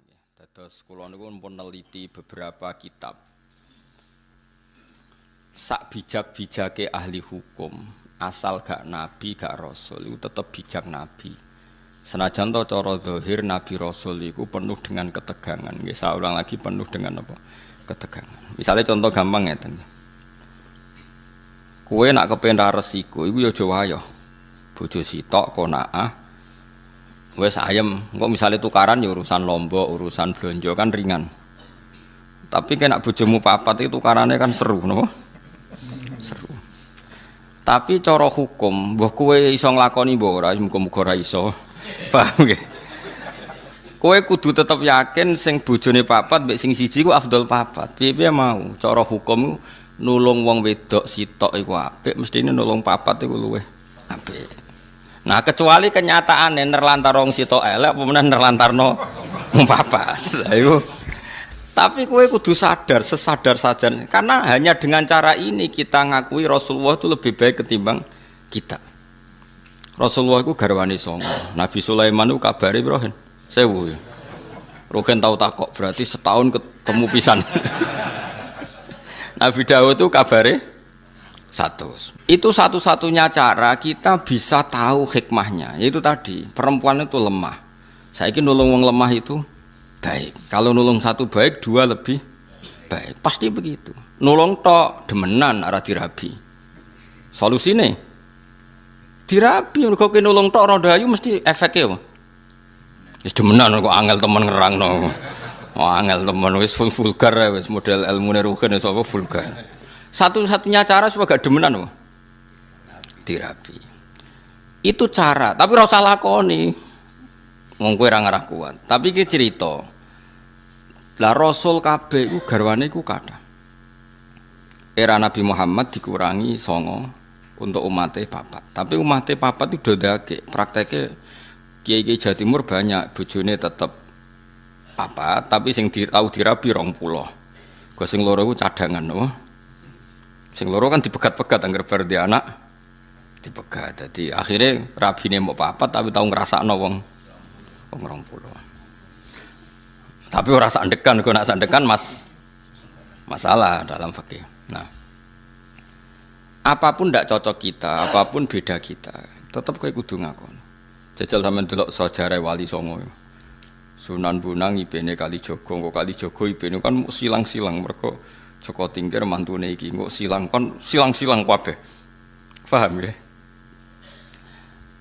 panjenengan nggih. Dados kula niku pun neliti beberapa kitab. Sak bijak-bijake ahli hukum, asal gak nabi gak rasul iku tetep bijak nabi. Senajan to cara zahir nabi rasul iku penuh dengan ketegangan. Nggih, saya ulang lagi penuh dengan apa? Ketegangan. Misalnya contoh gampang ngeten. Kowe nak kepen ra resiko iku ya aja wayo. Bojo sitok konaah wis ayem, engko misale tukaran ya urusan lombok, urusan blonjo kan ringan. Tapi kena bojomu papat itu tukarane kan seru, napa? Seru. Tapi cara hukum, mbah kowe iso nglakoni mbah ora, muga-muga ora iso. Paham nggih? Kowe kudu tetep yakin sing bojone papat mbek sing siji ku afdol papat. Piye-piye mau, cara hukum nulung wong wedok sitok iku apik, mestine nulung papat iku luwih apik. Nah kecuali kenyataannya nerlantar wong sitok elek apa meneh nerlantarno wong papat. Lah iku. Tapi kowe kudu sadar, sesadar saja karena hanya dengan cara ini kita ngakui Rasulullah itu lebih baik ketimbang kita. Rasulullah itu garwane songo. Nabi Sulaiman itu kabare piro? 1000. Rogen tau takok berarti setahun ketemu pisan. Nabi Daud itu kabare 100. Itu satu-satunya cara kita bisa tahu hikmahnya. Yaitu tadi, perempuan itu lemah. Saiki nulung wong lemah itu baik. Kalau nulung satu baik, dua lebih baik. Pasti begitu. Nulung tok demenan ora dirabi. Solusine dirabi, mergo nulung tok ora dayu mesti efeke apa? Wis demenan kok angel temen ngerangno. Oh, angel temen wis vulgar wis model ilmune rugen wis apa vulgar. Satu-satunya cara supaya gak demenan apa? Dirabi. Itu cara, tapi ora usah lakoni. Wong kowe ora ngarah kuat. Tapi iki cerita. Lah Rasul kabeh iku garwane iku kathah. Era Nabi Muhammad dikurangi 9 untuk umatnya papat. Tapi umatnya papat itu dodake. Prakteknya kiai-kiai Jawa Timur banyak bojone tetep papat, tapi sing tau dirabi 20. Go sing loro iku cadangan no? Sing loro kan dipegat-pegat anggar bar di anak dipegat. Jadi akhirnya rabine mbok papat tapi tau ngrasakno wong 20. Tapi ora sandekan, kok nak sandekan masalah dalam fikih. Nah, apapun ndak cocok kita, apapun beda kita, tetap kowe kudu ngakon. Jajal sampean delok sejarah Wali Songo. Sunan Bonang ibene Kalijogo, kok Kalijogo ibene kan silang-silang mergo Joko Tingkir mantune iki kok silang kon silang-silang kabeh. Paham ya?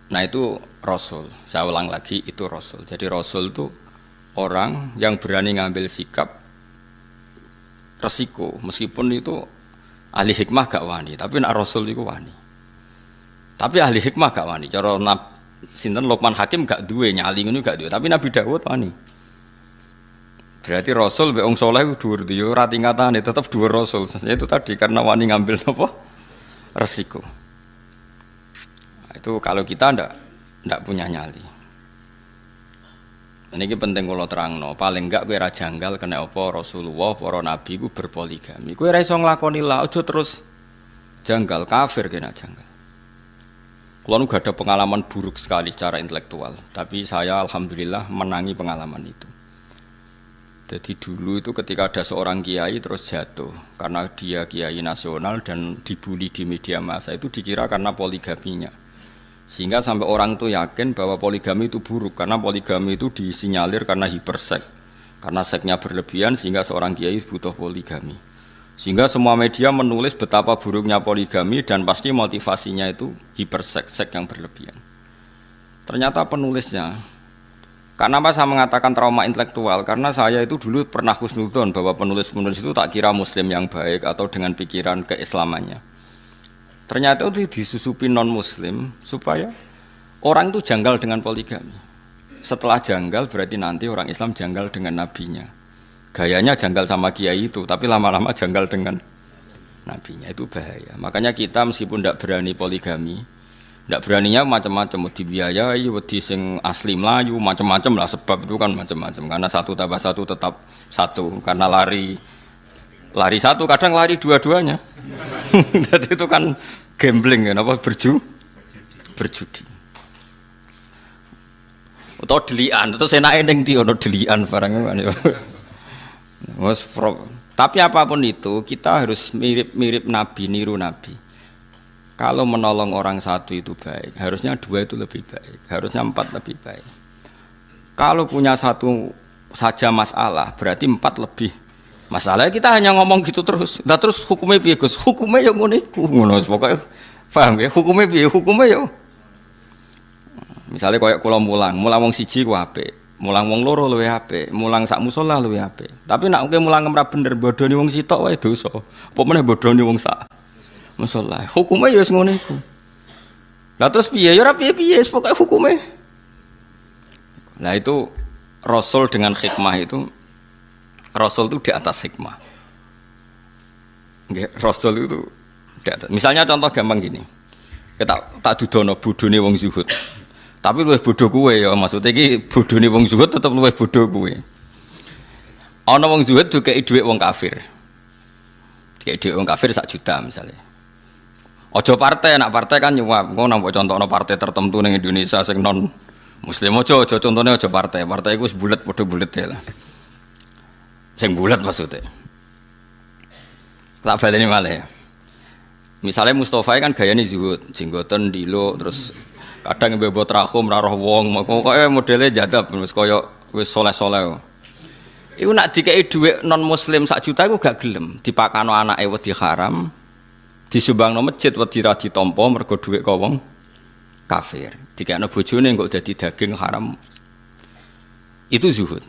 Nah itu Rasul. Saya ulang lagi itu Rasul. Jadi Rasul itu orang yang berani ngambil sikap resiko meskipun itu ahli hikmah gak wani, tapi nak Rasul itu wani. Tapi ahli hikmah gak wani. Cara sinten Luqman Hakim gak duwe nyali ngono gak duwe, tapi Nabi Daud wani. Berarti Rasul mbek wong saleh ku dhuwur yo ora tingkatane tetep dhuwur Rasul. Itu tadi karena wani ngambil apa? Resiko. Nah, itu kalau kita ndak punya nyali. Ini penting kalau terangno, paling enggak kowe ra janggal kena apa Rasulullah para nabi ku berpoligami. Kowe ra iso nglakoni la aja terus janggal kafir kena janggal. Kulo gak ada pengalaman buruk sekali secara intelektual, tapi saya alhamdulillah menangi pengalaman itu. Jadi dulu itu ketika ada seorang kiai terus jatuh karena dia kiai nasional dan dibully di media massa itu dikira karena poligaminya. Sehingga sampai orang itu yakin bahwa poligami itu buruk karena poligami itu disinyalir karena hiperseks. Karena seksnya berlebihan sehingga seorang kiai butuh poligami. Sehingga semua media menulis betapa buruknya poligami dan pasti motivasinya itu hiperseks, seks yang berlebihan. Ternyata penulisnya, karena apa saya mengatakan trauma intelektual? Karena saya itu dulu pernah husnudzon bahwa penulis-penulis itu tak kira muslim yang baik atau dengan pikiran keislamannya. Ternyata itu disusupi non-muslim supaya orang itu janggal dengan poligami. Setelah janggal berarti nanti orang Islam janggal dengan nabinya. Gayanya janggal sama kiai itu, tapi lama-lama janggal dengan nabinya. Itu bahaya. Makanya kita meskipun tidak berani poligami, tidak beraninya macam-macam, mau dibiayai, wedi sing asli Melayu, macam-macam lah sebab itu kan macam-macam. Karena 1 tambah 1 tetap 1. Karena lari 1 kadang lari dua-duanya. Jadi itu kan gambling kan, apa berjudi. Utawa delian, terus enake ning ndi ono delian barang ngono. Tapi apapun itu kita harus mirip-mirip Nabi, niru Nabi. Kalau menolong orang satu itu baik, harusnya dua itu lebih baik, harusnya empat lebih baik. Kalau punya satu saja masalah, berarti empat lebih masalah. Kita hanya ngomong gitu terus. Nah terus hukumnya piye Gus? Hukumnya ya ngono iku, ngono pokoke paham ya? Hukumnya piye? Hukumnya ya. Misalnya koyo kula mulang wong siji ku apik. Mulang wong loro luwih apik, mulang sak musala luwih apik. Tapi nek mulang ora bener bodoni wong sitok wae dosa. Apa meneh bodoni wong sak musala. Hukume ya wis ngono iku. Lah terus piye? Ya ora piye-piye, pokoke hukume. Nah itu Rasul dengan hikmah itu Rasul itu di atas hikmah. Nggih, Rasul itu di atas. Misalnya contoh gampang gini. Kita tak dudono bodone wong zuhud. Tapi luwih bodoh kowe ya, maksudnya iki bodone wong zuhud tetep luwih bodoh kowe. Ana wong zuhud dikeki dhuwit wong kafir. Dikeki dhuwit wong kafir 1 juta misalnya. Aja partai, nak partai kan nyuap. Engko nang contohno partai tertentu ning Indonesia sing non muslim aja contone aja partai. Partai iku wis bulet padha bulet lah. Sing bulet maksudnya. Tak baleni malih. Misalnya Mustafa kan gayane zuhud, jenggoten dilo terus kadang mbebot rahum ra roh wong, pokoke modele jadab wis kaya wis soleh-soleh. Iku nak dikeki dhuwit non muslim 1 juta iku gak gelem, dipakano anake wedi haram, disumbangno masjid wedi ra ditampa mergo dhuwit ka wong kafir. Dikekno bojone kok dadi daging haram. Itu zuhud.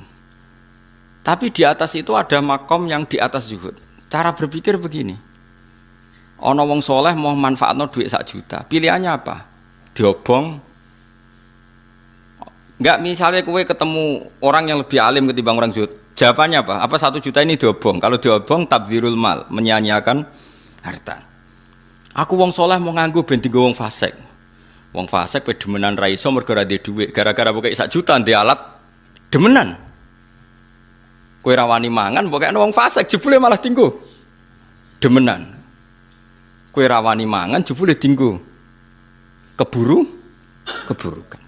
Tapi di atas itu ada makom yang di atas zuhud. Cara berpikir begini. Ana wong soleh mau manfaatno dhuwit 1 juta. Pilihannya apa? Diobong. Enggak, misalnya kowe ketemu orang yang lebih alim ketimbang orang zuhud. Jawabannya apa? Apa 1 juta ini diobong? Kalau diobong tabdzirul mal, menyia-nyiakan harta. Aku wong soleh mau nganggo ben dienggo wong fasik. Wong fasik pe demenan ra iso mergo ra ndek dhuwit. Gara-gara pokoke 1 juta ndek alat demenan. Kowe ra wani mangan pokoke wong fasik jebule malah dienggo demenan. Kowe ra wani mangan jebule dienggo keburukan.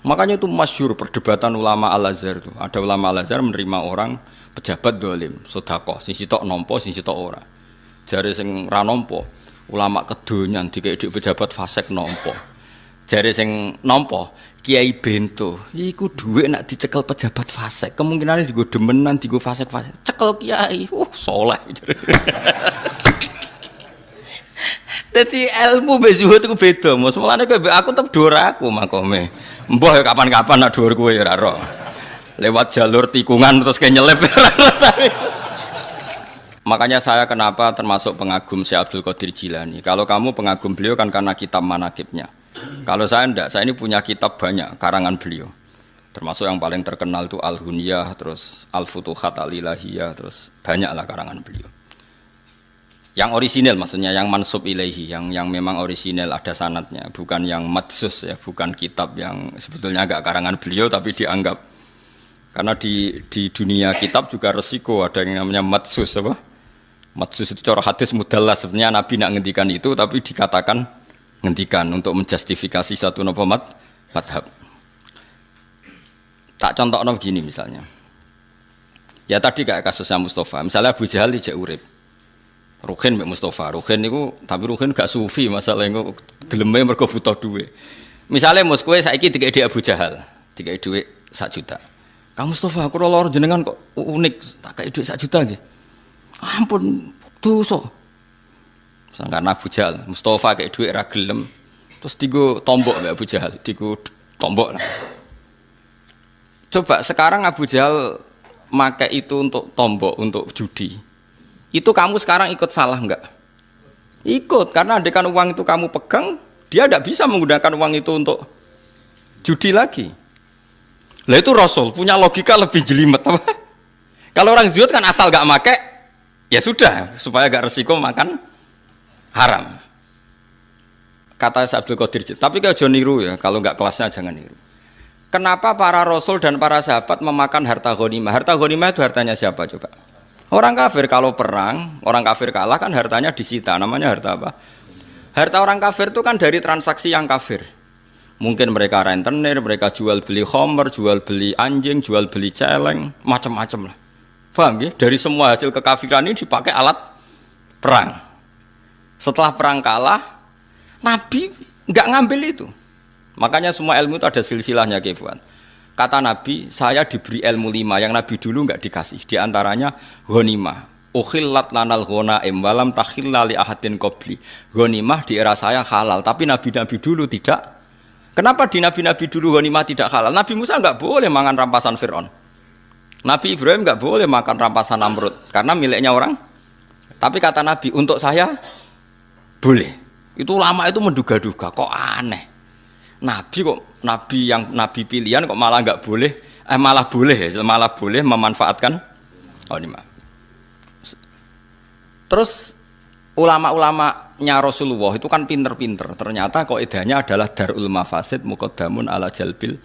Makanya itu masyhur perdebatan ulama Al-Azhar itu. Ada ulama Al-Azhar menerima orang pejabat dolim, sedekah, sing sitok nampa, sing sitok ora. Jare sing ra nampa, ulama kedonyan dikek pejabat fasik nampa. Jare sing nampa, Kiai Bento, iku dhuwit nak dicekel pejabat fasik, kemungkinane digo demenan, digo fasik-fasik. Cekel kiai, saleh. Dadi ilmu mbek zuhud iku beda, Mas. Mulane kowe aku tetep dhuwur aku makome. Mbah ya kapan-kapan nak dhuwur kowe ya ora ro. Lewat jalur tikungan terus kayak nyelip. Makanya saya kenapa termasuk pengagum Syekh Abdul Qadir Jilani. Kalau kamu pengagum beliau kan karena kitab manakibnya. Kalau saya enggak, saya ini punya kitab banyak karangan beliau. Termasuk yang paling terkenal itu Al-Hunyah, terus Al-Futuhat Al-Ilahiyah, terus banyaklah karangan beliau. Yang orisinil maksudnya, yang mansub ilaihi, yang memang orisinil ada sanadnya, bukan yang madsus ya, bukan kitab yang sebetulnya agak karangan beliau tapi dianggap. Karena di dunia kitab juga resiko ada yang namanya madsus apa? Madsus itu cara hadis mudallas, sebenarnya Nabi nak ngendikan itu tapi dikatakan ngendikan untuk menjustifikasi satu madhab. Tak contohnya begini misalnya. Ya tadi kayak kasusnya Mustafa, misalnya Abu Jahal ijek urip. Ruhin mbek Mustafa, Ruhin niku tapi Ruhin gak sufi masalah niku geleme mergo butuh duit. Misale mus kowe saiki dikek Abu Jahal, dikek duit 1 juta. Kang Mustafa, kula loro jenengan kok unik, tak kei duit 1 juta nggih. Ampun, dosa. Sangkan Abu Jahal, Mustafa kei duit ra gelem, terus digo tombok mbek Abu Jahal, digo tombok lah. Coba sekarang Abu Jahal make itu untuk tombok, untuk judi. Itu kamu sekarang ikut salah enggak? Ikut, karena andekan uang itu kamu pegang, dia tidak bisa menggunakan uang itu untuk judi lagi. Lah itu Rasul punya logika lebih jelimet. Kalau orang zuhud kan asal enggak make, ya sudah, supaya enggak resiko makan haram. Kata Abdul Qadir, tapi kalau jangan niru ya, kalau enggak kelasnya jangan niru. Kenapa para Rasul dan para sahabat memakan harta ghanimah? Harta ghanimah itu hartanya siapa coba? Orang kafir kalau perang, orang kafir kalah kan hartanya disita, namanya harta apa? Harta orang kafir itu kan dari transaksi yang kafir. Mungkin mereka rentenir, mereka jual beli khamr, jual beli anjing, jual beli celeng, macam-macam lah. Paham ya? Dari semua hasil kekafiran ini dipakai alat perang. Setelah perang kalah, Nabi nggak ngambil itu. Makanya semua ilmu itu ada silsilahnya, Kefuan. Kata Nabi, saya diberi ilmu 5 yang Nabi dulu nggak dikasih. Di antaranya ghanimah. Ukhillat lanal ghanaim walam takhilla li ahadin qabli. Ghanimah di era saya halal, tapi nabi-nabi dulu tidak. Kenapa di nabi-nabi dulu ghanimah tidak halal? Nabi Musa nggak boleh makan rampasan Fir'aun. Nabi Ibrahim nggak boleh makan rampasan Namrud karena miliknya orang. Tapi kata Nabi, untuk saya boleh. Itu ulama itu menduga-duga, kok aneh. Nabi pilihan kok malah nggak boleh, malah boleh memanfaatkan ghanimah. Terus ulama-ulamanya Rasulullah itu kan pinter-pinter. Ternyata kaidahnya adalah darul mafasid muqaddamun ala jalbil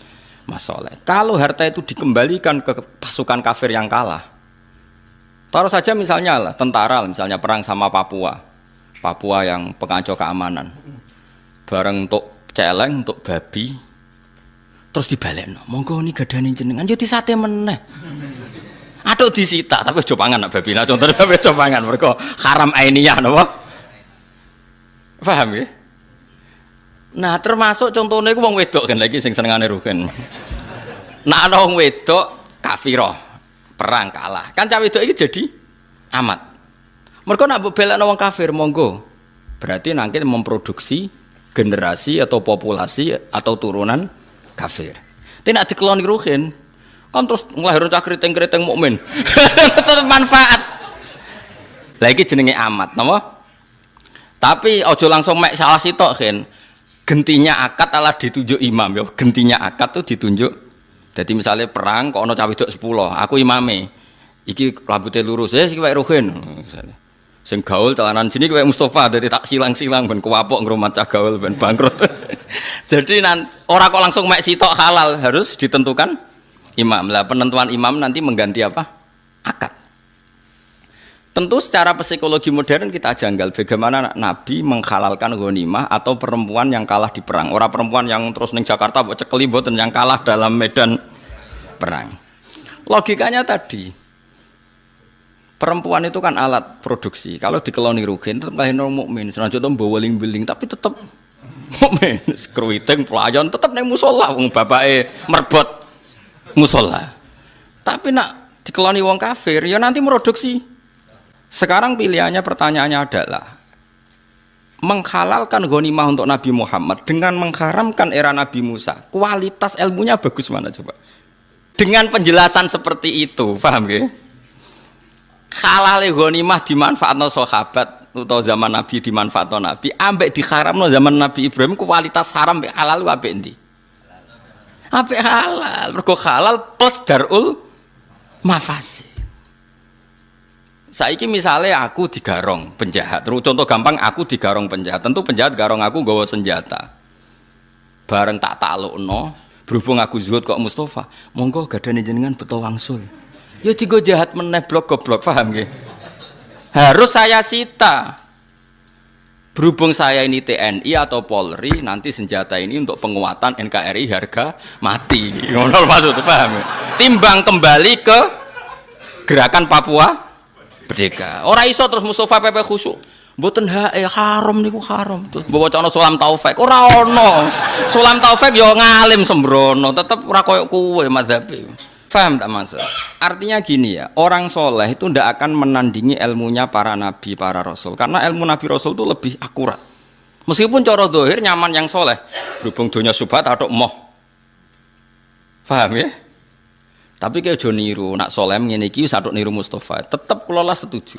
masoleh. Kalau harta itu dikembalikan ke pasukan kafir yang kalah, taruh saja misalnya lah tentara, misalnya perang sama Papua yang pengacau keamanan, bareng untuk celeng, untuk babi, terus dibalekno, monggo ini gadane jenengan, jadi sate meneh. Aduh disita, tapi coba pangan nak babi. Nah contohnya babi coba pangan, mereka haram ainiyah, napa? Paham ya? Nah termasuk contohnya itu wong wedok kan lagi sing senengane rugen. Nah ana wong wedok kafirah, perang kalah. Kan cah wedok iki jadi amat. Mereka nak belakno wong kafir monggo. Berarti nanti memproduksi generasi atau populasi atau turunan kafir. Tidak dikeloni ruhin. Kan terus nglahirin cah keriting-keriting mukmin. Tetap manfaat. Lagi jenenge amat, napa? Tapi ojo langsung mek salah sitok kan. Gentinya akad alah ditunjuk imam ya. Gentinya akad tuh ditunjuk. Jadi misalnya perang kok ana cah wedok 10, aku imame. Iki rambutnya lurus, iki wae ruhin. Misalnya. Sing gaul celanan sini kayak Mustafa, jadi tak silang-silang ben kuwapok ngrumat cah gaul ben bangkrut. Jadi orang kok langsung mek sitok halal, harus ditentukan imam. Lah penentuan imam nanti mengganti apa? Akad. Tentu secara psikologi modern kita janggal bagaimana Nabi menghalalkan ghanimah atau perempuan yang kalah di perang. Orang perempuan yang terus ning Jakarta mbok cekeli mboten yang kalah dalam medan perang. Logikanya tadi perempuan itu kan alat produksi. Kalau dikeloni rugen tetap lahir mukmin. Senajan to mbawa weling-weling tapi tetap mukmin. Kruwiting pelayan tetap ning musala wong bapake merbot musala. Tapi nak dikeloni wong kafir ya nanti produksi. Sekarang pilihannya pertanyaannya adalah menghalalkan ghanimah untuk Nabi Muhammad dengan mengharamkan era Nabi Musa. Kualitas ilmunya bagus mana coba? Dengan penjelasan seperti itu, paham ya? Halal ghanimah dimanfaatno sahabat atau zaman Nabi dimanfaatno Nabi, ambek diharamno zaman Nabi Ibrahim kualitas haram ambek halal apik endi? Apik halal, mergo halal plus darul mafasid. Saiki misalnya aku digarong penjahat, contoh gampang aku digarong penjahat, tentu penjahat garong aku nggawa senjata. Bareng tak taklukno, berhubung aku zuhud kok Mustafa, monggo gadane jenengan beto wangsul. Ya digo jahat meneh blok goblok, paham nggih? Harus saya sita. Berhubung saya ini TNI atau Polri, nanti senjata ini untuk penguatan NKRI harga mati. Ngono maksud paham? Timbang kembali ke gerakan Papua Merdeka. Ora iso terus Mustafa PP khusyuk. Mboten haram niku haram. Terus bawa cono Sulam Taufik. Ora ono. Sulam Taufik yo ngalim sembrono, tetep ora koyo kowe mazhabe. Paham tak Mas? Artinya gini ya, orang soleh itu ndak akan menandingi ilmunya para nabi, para rasul. Karena ilmu nabi rasul itu lebih akurat. Meskipun cara zahir nyaman yang soleh, berhubung dunia subhat atau moh. Paham ya? Tapi kayak jo niru, nak soleh ngene iki sadok niru Mustafa. Tetap kula lah setuju.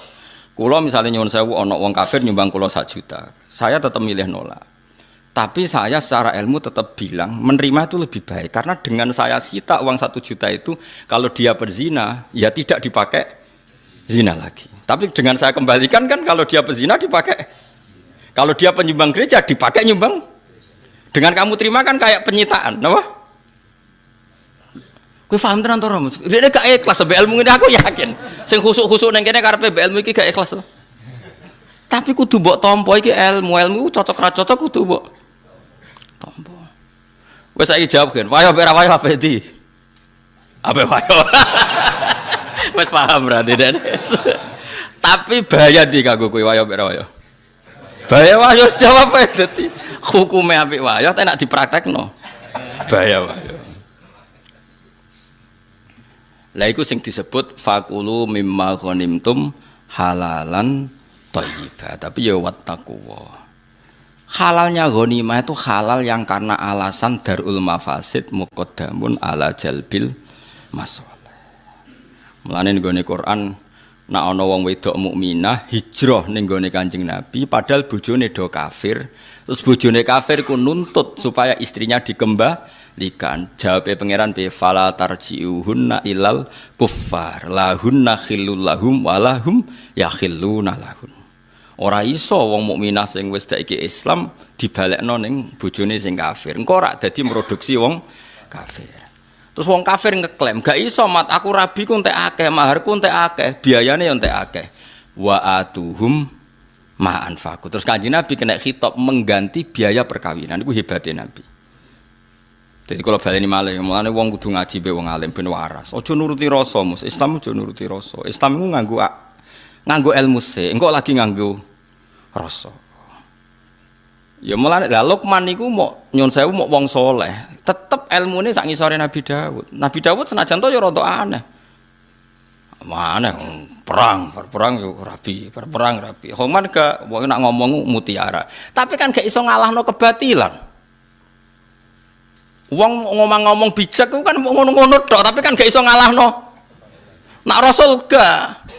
Kula misalnya nyuwun sewu ana wong kafir nyumbang kula 1 juta. Saya tetap milih nolak. Tapi saya secara ilmu tetap bilang menerima itu lebih baik karena dengan saya sita uang 1 juta itu kalau dia berzina ya tidak dipakai zina lagi. Tapi dengan saya kembalikan kan kalau dia berzina dipakai. Kalau dia penyumbang gereja dipakai nyumbang. Dengan kamu terima kan kayak penyitaan, apa? Kowe paham tenan to, Rom? Dene gak ikhlas be ilmu ini aku yakin. Sing khusuk-khusuk ning kene karepe be ilmu iki gak ikhlas. Tapi kudu mbok tampa iki ilmu cocok ra cocok kudu mbok tampa. Wes saiki jawab kan. Wayo ora wayo apa iki? Apa wayo? Wes paham berarti Den. Tapi bahaya di kanggo kowe wayo ora wayo. Bahaya wayo jawab ae dadi hukume apik wayo tak nek dipraktekno. Bahaya wayo. Lah iku sing disebut fakulu mimma ghanimtum halalan thayyibah. Tapi ya wattaqwa. Halalnya ghanimah itu halal yang karena alasan darul mafasid muqaddamun ala jalbil masalih. Mulane nggone Quran nek ana wong wedok mukminah hijrah ning gone Kanjeng Nabi padahal bojone do kafir, terus bojone kafir ku nuntut supaya istrinya dikembalikan. Jawabe pangeran bi fala tarji'uhunna ilal kuffar lahunna khillul lahum walahum yakhilluna lahun. Ora iso wong mukminah sing wis saiki Islam dibalekno ning bojone sing kafir. Engko ora dadi produksi wong kafir. Terus wong kafir ngeklaim, gak iso mat aku rabi ku entek akeh, maharku entek akeh, biayane yo entek akeh. Wa atuhum ma anfaqu. Terus Kanjeng Nabi kena khitab mengganti biaya perkawinan. Iku hebate Nabi. Jadi kalau baleni malih, mulane wong kudu ngaji be wong alim ben waras. Aja nuruti rasa, Mus. Islam aja nuruti rasa. Islam iku nganggo ilmu sik, engko lagi nganggo rasa. Ya mulane lah Luqman niku mau nyun sewu mau wong saleh, tetep ilmune sak ngisore Nabi Daud. Nabi Daud senajan to ya rada aneh. Mana perang yo rabi, perang rabi. Homan gak wong nak ngomong mutiara. Tapi kan gak iso ngalahno kebatilan. Wong ngomong bijak ku kan ngono-ngono tok, tapi kan gak iso ngalahno. Nak Rasul gak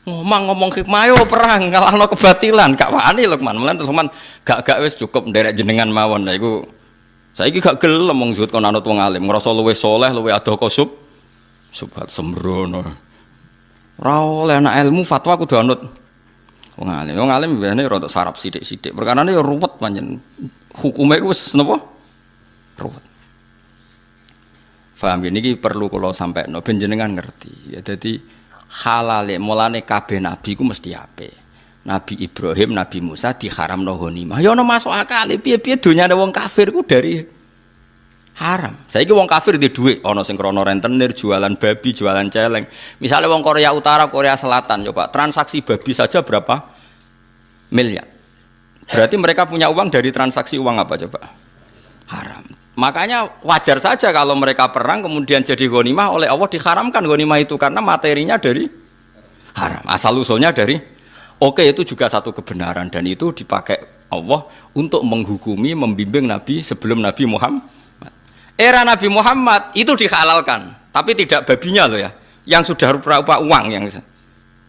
ngomong hikmah yo perang ngalahno kebatilan, gak wani Luqman. Mulane terus Luqman gak wis cukup nderek jenengan mawon. Lah iku saiki gak gelem wong zuhud kon anut wong alim, ngrasa luwih saleh, luwih adoh kosub subhat sembrono. Ora oleh ana ilmu fatwa kudu anut wong alim. Wong alim biasane rada sarap sithik-sithik. Perkarane yo ruwet pancen. Hukume iku wis napa? Ruwet. Paham niki perlu kula sampekno ben jenengan ngerti. Ya dadi halale mulane kabeh nabi ku mesti apik. Nabi Ibrahim, Nabi Musa diharamno ghanimah. Ya ono masuk akal, piye-piye donyane wong kafir ku dari haram. Saiki wong kafir di dhuwit, ana sing krana rentenir, jualan babi, jualan celeng. Misalnya wong Korea Utara, Korea Selatan, coba transaksi babi saja berapa miliar. Berarti mereka punya uang dari transaksi uang apa coba? Haram. Makanya wajar saja kalau mereka perang kemudian jadi ghanimah oleh Allah diharamkan ghanimah itu karena materinya dari haram. Asal usulnya dari itu juga satu kebenaran dan itu dipakai Allah untuk menghukumi, membimbing Nabi sebelum Nabi Muhammad. Era Nabi Muhammad itu dihalalkan, tapi tidak babinya loh ya, yang sudah rupa-rupa uang yang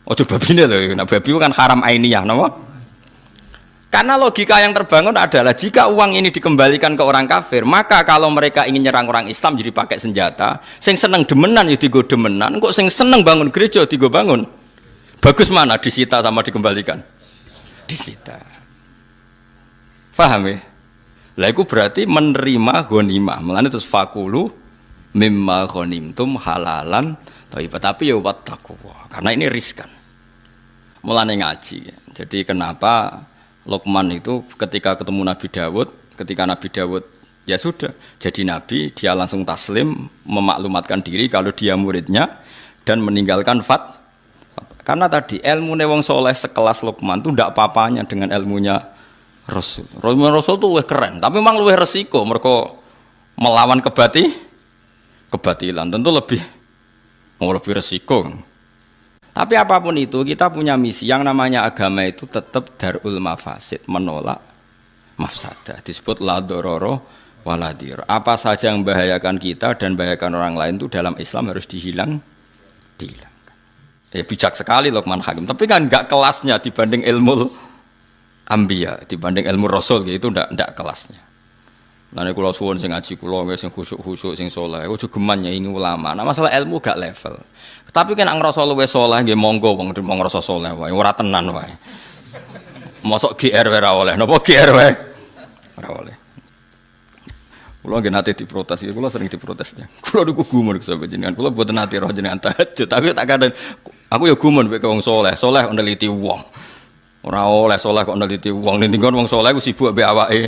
babinya loh. Nah, babi itu kan haram ainiyah, no? Karena logika yang terbangun adalah jika uang ini dikembalikan ke orang kafir, maka kalau mereka ingin nyerang orang Islam jadi pakai senjata, sing seneng demenan ya digo demenan, kok sing seneng bangun gereja digo bangun. Bagus mana disita sama dikembalikan? Disita. Paham ya? Lah itu berarti menerima ghanimah. Mulane terus fakulu mimma ghanimtum halalan thayyibah. Tapi ya wattaqwa. Karena ini riskan. Mulane ngaji. Jadi kenapa Luqman itu ketika ketemu Nabi Daud, ketika Nabi Daud ya sudah jadi nabi, dia langsung taslim, memaklumatkan diri kalau dia muridnya dan meninggalkan karena tadi ilmu wong soleh sekelas Luqman itu tidak apa-apanya dengan ilmunya Rasul. Rasul itu lebih keren, tapi memang lebih resiko. Mereka melawan kebatilan tentu lebih resiko. Tapi apapun itu kita punya misi yang namanya agama itu tetap darul mafasid, menolak mafsadah. Disebut la dororo waladir. Apa saja yang membahayakan kita dan membahayakan orang lain itu dalam Islam harus dihilangkan. Bijak sekali Luqman Hakim. Tapi kan enggak kelasnya dibanding ilmu Ambiya, dibanding ilmu Rasul gitu ndak kelasnya. Lane kula suwun sing ngaji kula sing khusyuk-khusyuk sing saleh, ojo geman nyanyi ulama. Nah masalah ilmu gak level. Tapi kan ngrasa luwih saleh nggih monggo wong ngrasa saleh wae, ora tenan wae. Mosok GR wae ora oleh, napa GR wae? Ora oleh. Kula nggih nate diprotes, kula sering diprotes. Kula niku gumun sampe jenengan, kula mboten nate roh jenengan tahajud, tapi tak kadang aku ya gumun mek wong saleh, saleh neliti wong. Ora oleh saleh kok neliti wong, ning wong saleh ku sibuk mbek awake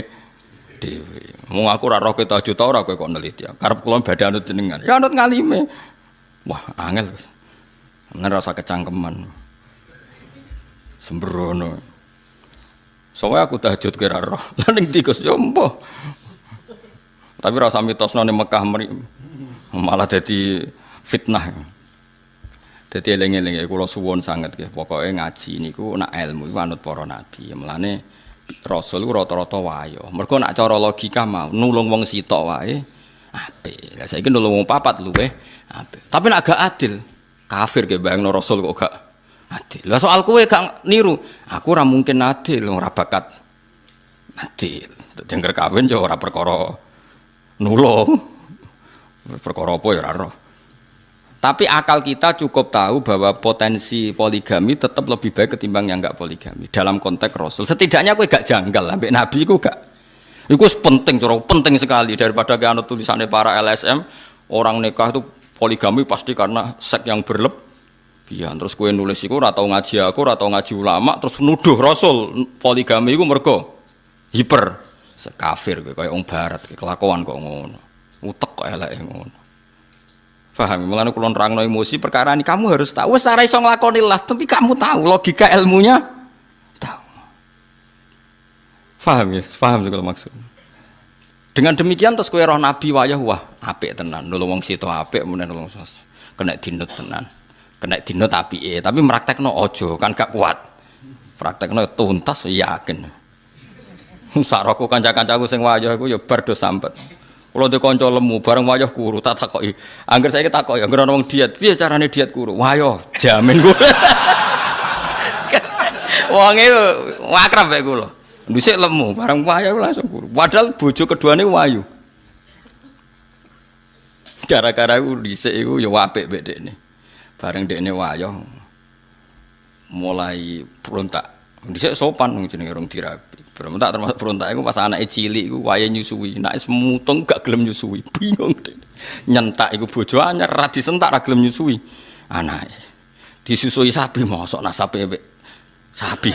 dhewe. Wong aku ora roh tahajud ta ora kowe kok neliti. Karep kula badhe anut jenengan. Ya anut ngalime. Wah, angel. Nek rasa kecangkeman. Sembrono. Soale aku tahajud kira roh. Lah ning tikus yo empo. Tapi rasa mitosno ning Mekah malah dadi fitnah. Dadi eling-eling kula suwun sanget nggih. Pokoke ngaji niku nak ilmu iku anut para nabi. Mulane Rasul ku rata-rata wayo. Mergo nak cara logika mau nulung wong sitok wae apik. Lah saiki nulung wong papat luweh apik. Tapi nak gak adil, kafir ge bayangno Rasul kok gak adil. Lah soal kowe gak niru, aku ora mungkin adil, ora bakat adil. Jengger kawin yo ora perkara nulung. Perkara apa ya ora roh. Tapi akal kita cukup tahu bahwa potensi poligami tetap lebih baik ketimbang yang enggak poligami dalam konteks Rasul. Setidaknya kowe gak janggal ambek Nabi iku gak. Iku penting, cara penting sekali daripada kanut tulisannya para LSM orang nikah itu poligami pasti karena seks yang berlebihan. Terus kowe nulis iku ora tau ngaji aku, ora tau ngaji ulama terus nuduh Rasul poligami iku mergo hiper kafir kowe kaya wong barat kelakuan kok ngono. Utek kok eleke ngono. Paham, mulane kula nerangno emosi perkara ini kamu harus tahu wis ora iso nglakoni lah, tapi kamu tahu logika ilmunya tahu. Paham ya? Paham segala maksud. Dengan demikian terus kowe roh nabi wayah wah apik tenan, nulung wong sito apik menen nulung kena dinut tenan. Kena dinut apike, tapi praktekno aja kan gak kuat. Praktekno tuntas yakin. Saroko kanca-kancaku sing wayah iku ya bar do sampet. Kalau dia konco lemu, bareng wayah kuru, tak takoki. Angger saya takoki, angger ana wong diet, piye carane diet kuru? Wayah, jamin kula. Wonge akrab bae kula. Dhisik lemu, bareng wayah langsung kuru. Padahal bojo keduane wayu. Gara-gara iku dhisik iku ya apik mek dekne. Bareng dekne wayah mulai berontak. Dhisik sopan jenenge rong dirabi. Berontak termasuk berontak iku pas anake cilik iku wayahe nyusui. Nek wis mutung gak gelem nyusui. Bingung dekne. Nyentak iku bojo anyar ra disentak ra gelem nyusui. Anake disusui sapi mosok nasabe mek sapi.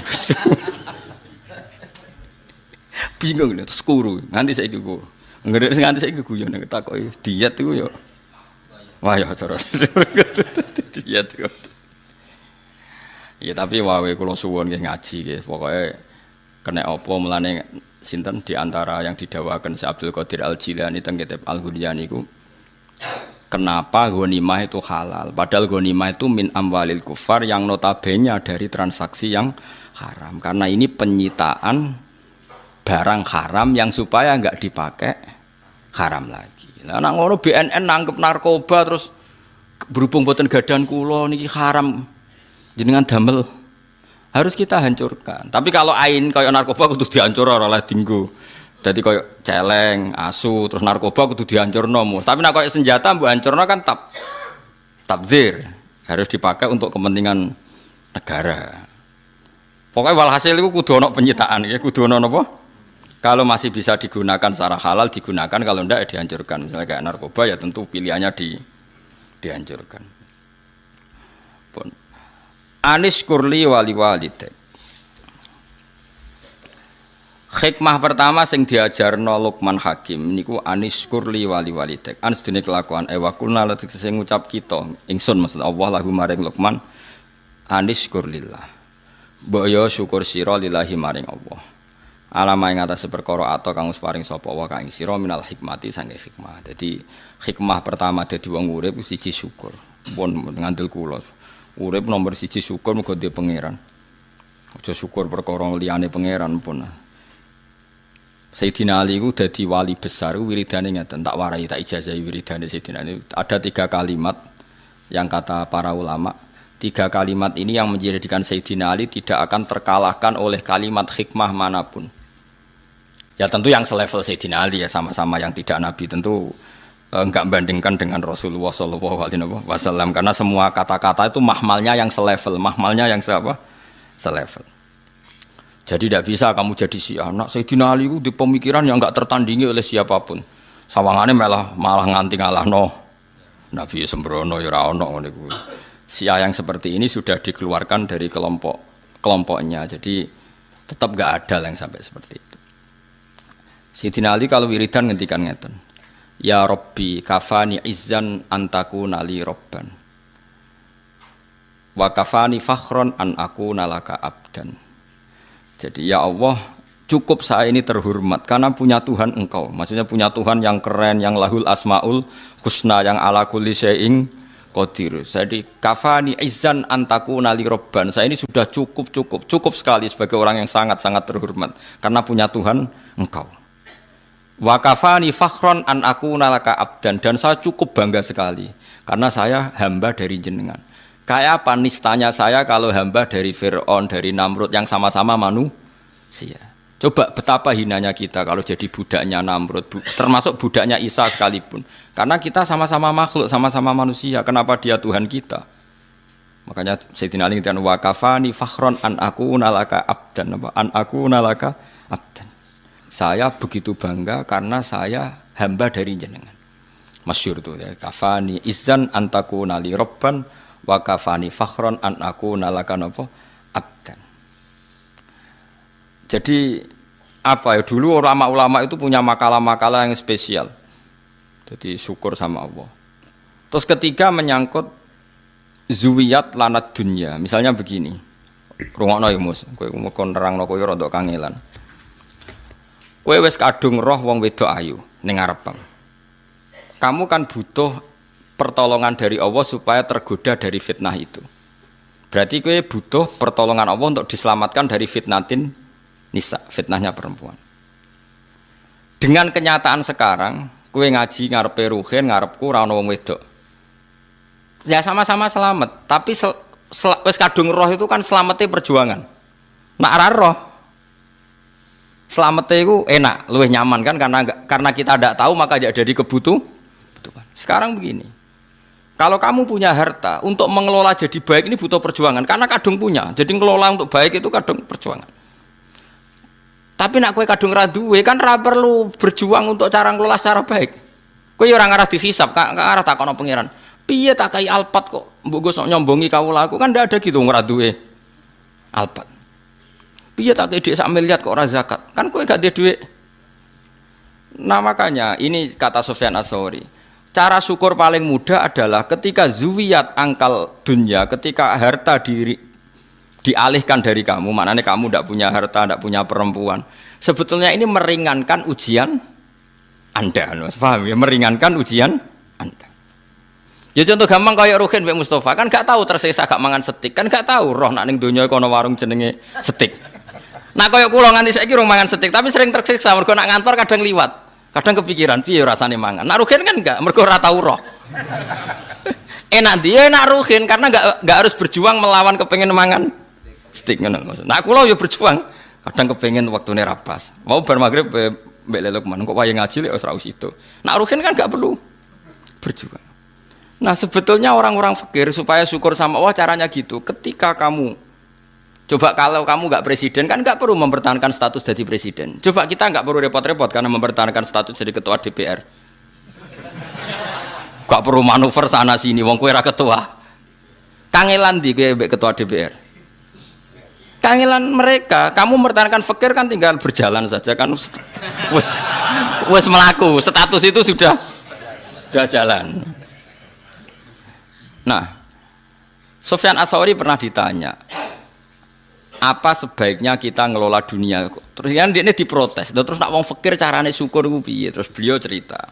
Bingung terus kuru. Nganti saiki kuru. Nganti saiki guyon nek takoki diet iku ya wayah cara. Diet iku. Ya tapi wae kula suwun nggih ngaji nggih pokoke kena apa mulane sinten di antara yang didakwakan Syekh Abdul Qadir Al-Jilani teng kitab Al-Ghunyan niku kenapa ghanimah itu halal padahal ghanimah itu min amwalil kufar yang notabene dari transaksi yang haram karena ini penyitaan barang haram yang supaya enggak dipakai haram lagi. Lah nek ngono BNN nangkep narkoba terus berhubung boten gadan kula niki haram jenengan damel harus kita hancurkan. Tapi kalau ain kaya narkoba kudu dihancur ora oleh dinggo. Dadi kaya celeng, asu, terus narkoba kudu dihancurno. Tapi nek kaya senjata mbok hancurno kan tabdzir. Harus dipakai untuk kepentingan negara. Pokoknya walhasil itu kudu ana penyitaan ya, kudu ana napa? Kalau masih bisa digunakan secara halal digunakan, kalau ndak ya dihancurkan. Misalnya kayak narkoba ya tentu pilihannya dihancurkan. Pun Anis kurli wali walidak. Hikmah pertama sing diajarno Luqman Hakim niku anis kurli wali walidak. Anis dene kelakuan wa kulna lan sing ngucap kita ingsun maksud Allah lahu maring Luqman anis kurlillah. Mbok yo syukur sira lillahi maring Allah. Alama ing atase perkara ato kang wis paring sapa wa kang sira minal hikmati sange hikmah. Dadi hikmah pertama dadi wong urip siji syukur. Pun ngandel kula. Urip nomor siji syukur muga dhewe pangeran. Aja syukur perkara liyane pangeran pun. Sayyidina Ali ku dadi wali besar wiridane ngeten tak warai tak ijazahi wiridane Sayyidina Ali. Ada 3 kalimat yang kata para ulama, 3 kalimat ini yang menjadikan Sayyidina Ali tidak akan terkalahkan oleh kalimat hikmah manapun. Ya tentu yang selevel Sayyidina Ali ya sama-sama yang tidak nabi tentu enggak bandingkan dengan Rasulullah sallallahu alaihi wasallam karena semua kata-kata itu mahmalnya yang selevel, mahmalnya yang selevel. Jadi tidak bisa kamu jadi si anak Sayyidina Ali itu di pemikiran yang enggak tertandingi oleh siapapun. Sawangane malah nganti ngalahno Nabi sembrono ya ora ono ngene kuwi. Sia yang seperti ini sudah dikeluarkan dari kelompoknya. Jadi tetap enggak ada yang sampai seperti itu. Sayyidina Ali kalau wiridan ngendikan ngeten. Ya Rabbi kafani izzan antaku nali robban. Wa kafani fakhron an aku nalaka abdan. Jadi ya Allah, cukup saya ini terhormat karena punya Tuhan Engkau. Maksudnya punya Tuhan yang keren, yang lahul asmaul husna, yang ala kulli syai'in qadir. Jadi kafani izzan antaku nali robban. Saya ini sudah cukup sekali sebagai orang yang sangat-sangat terhormat karena punya Tuhan Engkau. Wa kafani fakhron an aku nalaka abdan, dan saya cukup bangga sekali karena saya hamba dari jenengan. Kayak apa nistanya saya kalau hamba dari Fir'aun, dari Namrud yang sama-sama manusia. Coba betapa hinanya kita kalau jadi budaknya Namrud, termasuk budaknya Isa sekalipun. Karena kita sama-sama makhluk, sama-sama manusia. Kenapa dia Tuhan kita? Makanya Sayyidina Ali ngerti wa kafani fakhron an aku nalaka abdan, an aku nalaka abdan. Saya begitu bangga karena saya hamba dari jenengan. Masyhur tuh ya, kafani izzan antaku nali robban wa kafani fakhron an aku nalaka napa abdan. Jadi apa ya, dulu ulama-ulama itu punya makalah-makalah yang spesial. Jadi syukur sama Allah. Terus ketiga menyangkut zuwiyat lanat dunya. Misalnya begini. Rungokno ya Mus, kowe kon nerangno kowe rada kangelan. Kowe wis kadung roh wong wedok ayu ning ngarepmu. Kamu kan butuh pertolongan dari Allah supaya tergoda dari fitnah itu. Berarti kowe butuh pertolongan Allah untuk diselamatkan dari fitnatin nisa, fitnahnya perempuan. Dengan kenyataan sekarang, kowe ngaji ngarepe ruhin, ngarepku ora ono wong wedok. Ya sama-sama selamat, tapi wis kadung roh itu kan selamatnya perjuangan. Nak ora roh selamatnya itu enak, luwih nyaman kan karena kita tidak tahu maka jadi kebutuhan. Sekarang begini, kalau kamu punya harta untuk mengelola jadi baik ini butuh perjuangan karena kadung punya, jadi ngelola untuk baik itu kadung perjuangan. Tapi nak kue kadung ra duwe kan ra perlu berjuang untuk cara ngelola secara baik. Kue orang arah dihisap, arah takono pangeran. Piye tak kai alpat kok, mbok sok nyombongi kawula aku kan ndak ada gitu ora duwe alpat. Piye tak ide sak miliar kok ora zakat? Kan kowe gak duwe duit. Nah makanya ini kata Sufyan Ats-Tsauri. Cara syukur paling mudah adalah ketika zuwiyat angkal dunya, ketika harta dialihkan dari kamu, maknanya kamu tidak punya harta, tidak punya perempuan. Sebetulnya ini meringankan ujian Anda, paham ya? Meringankan ujian Anda. Ya contoh gampang kayak Ruhin Mbak Mustafa kan gak tahu tersiksa gak mangan steak, kan gak tahu roh nak ning donya kono warung jenenge steak. Nah kaya kula nganti saiki rong mangan steak tapi sering tersiksa mergo nak ngantor kadang liwat. Kadang kepikiran piye rasane mangan. Nak Ruhin kan enggak, mergo ora tau roh. Enak dia enak Ruhin karena enggak harus berjuang melawan kepengin mangan steak ngono maksud. Nah kula yo berjuang kadang kepengin waktune ra pas. Mau bar magrib mbek Lelokman kok wayahe ngaji lek ora usih itu. Nak Ruhin kan enggak perlu berjuang. Nah sebetulnya orang-orang fakir supaya syukur sama Allah caranya gitu. Ketika kamu coba kalau kamu nggak presiden kan nggak perlu mempertahankan status jadi presiden. Coba kita nggak perlu repot-repot karena mempertahankan status jadi ketua DPR. Gak perlu manuver sana sini. Wong kowe ra ketua. Kangelan di kowe ketua DPR. Kangelan mereka. Kamu mempertahankan fakir kan tinggal berjalan saja kan. Wes melaku. Status itu sudah jalan. Nah, Sufyan Ats-Tsauri pernah ditanya, apa sebaiknya kita ngelola dunia? Terus kan dia diprotes. Terus nak wong fakir carane syukur ku piye? Terus beliau cerita,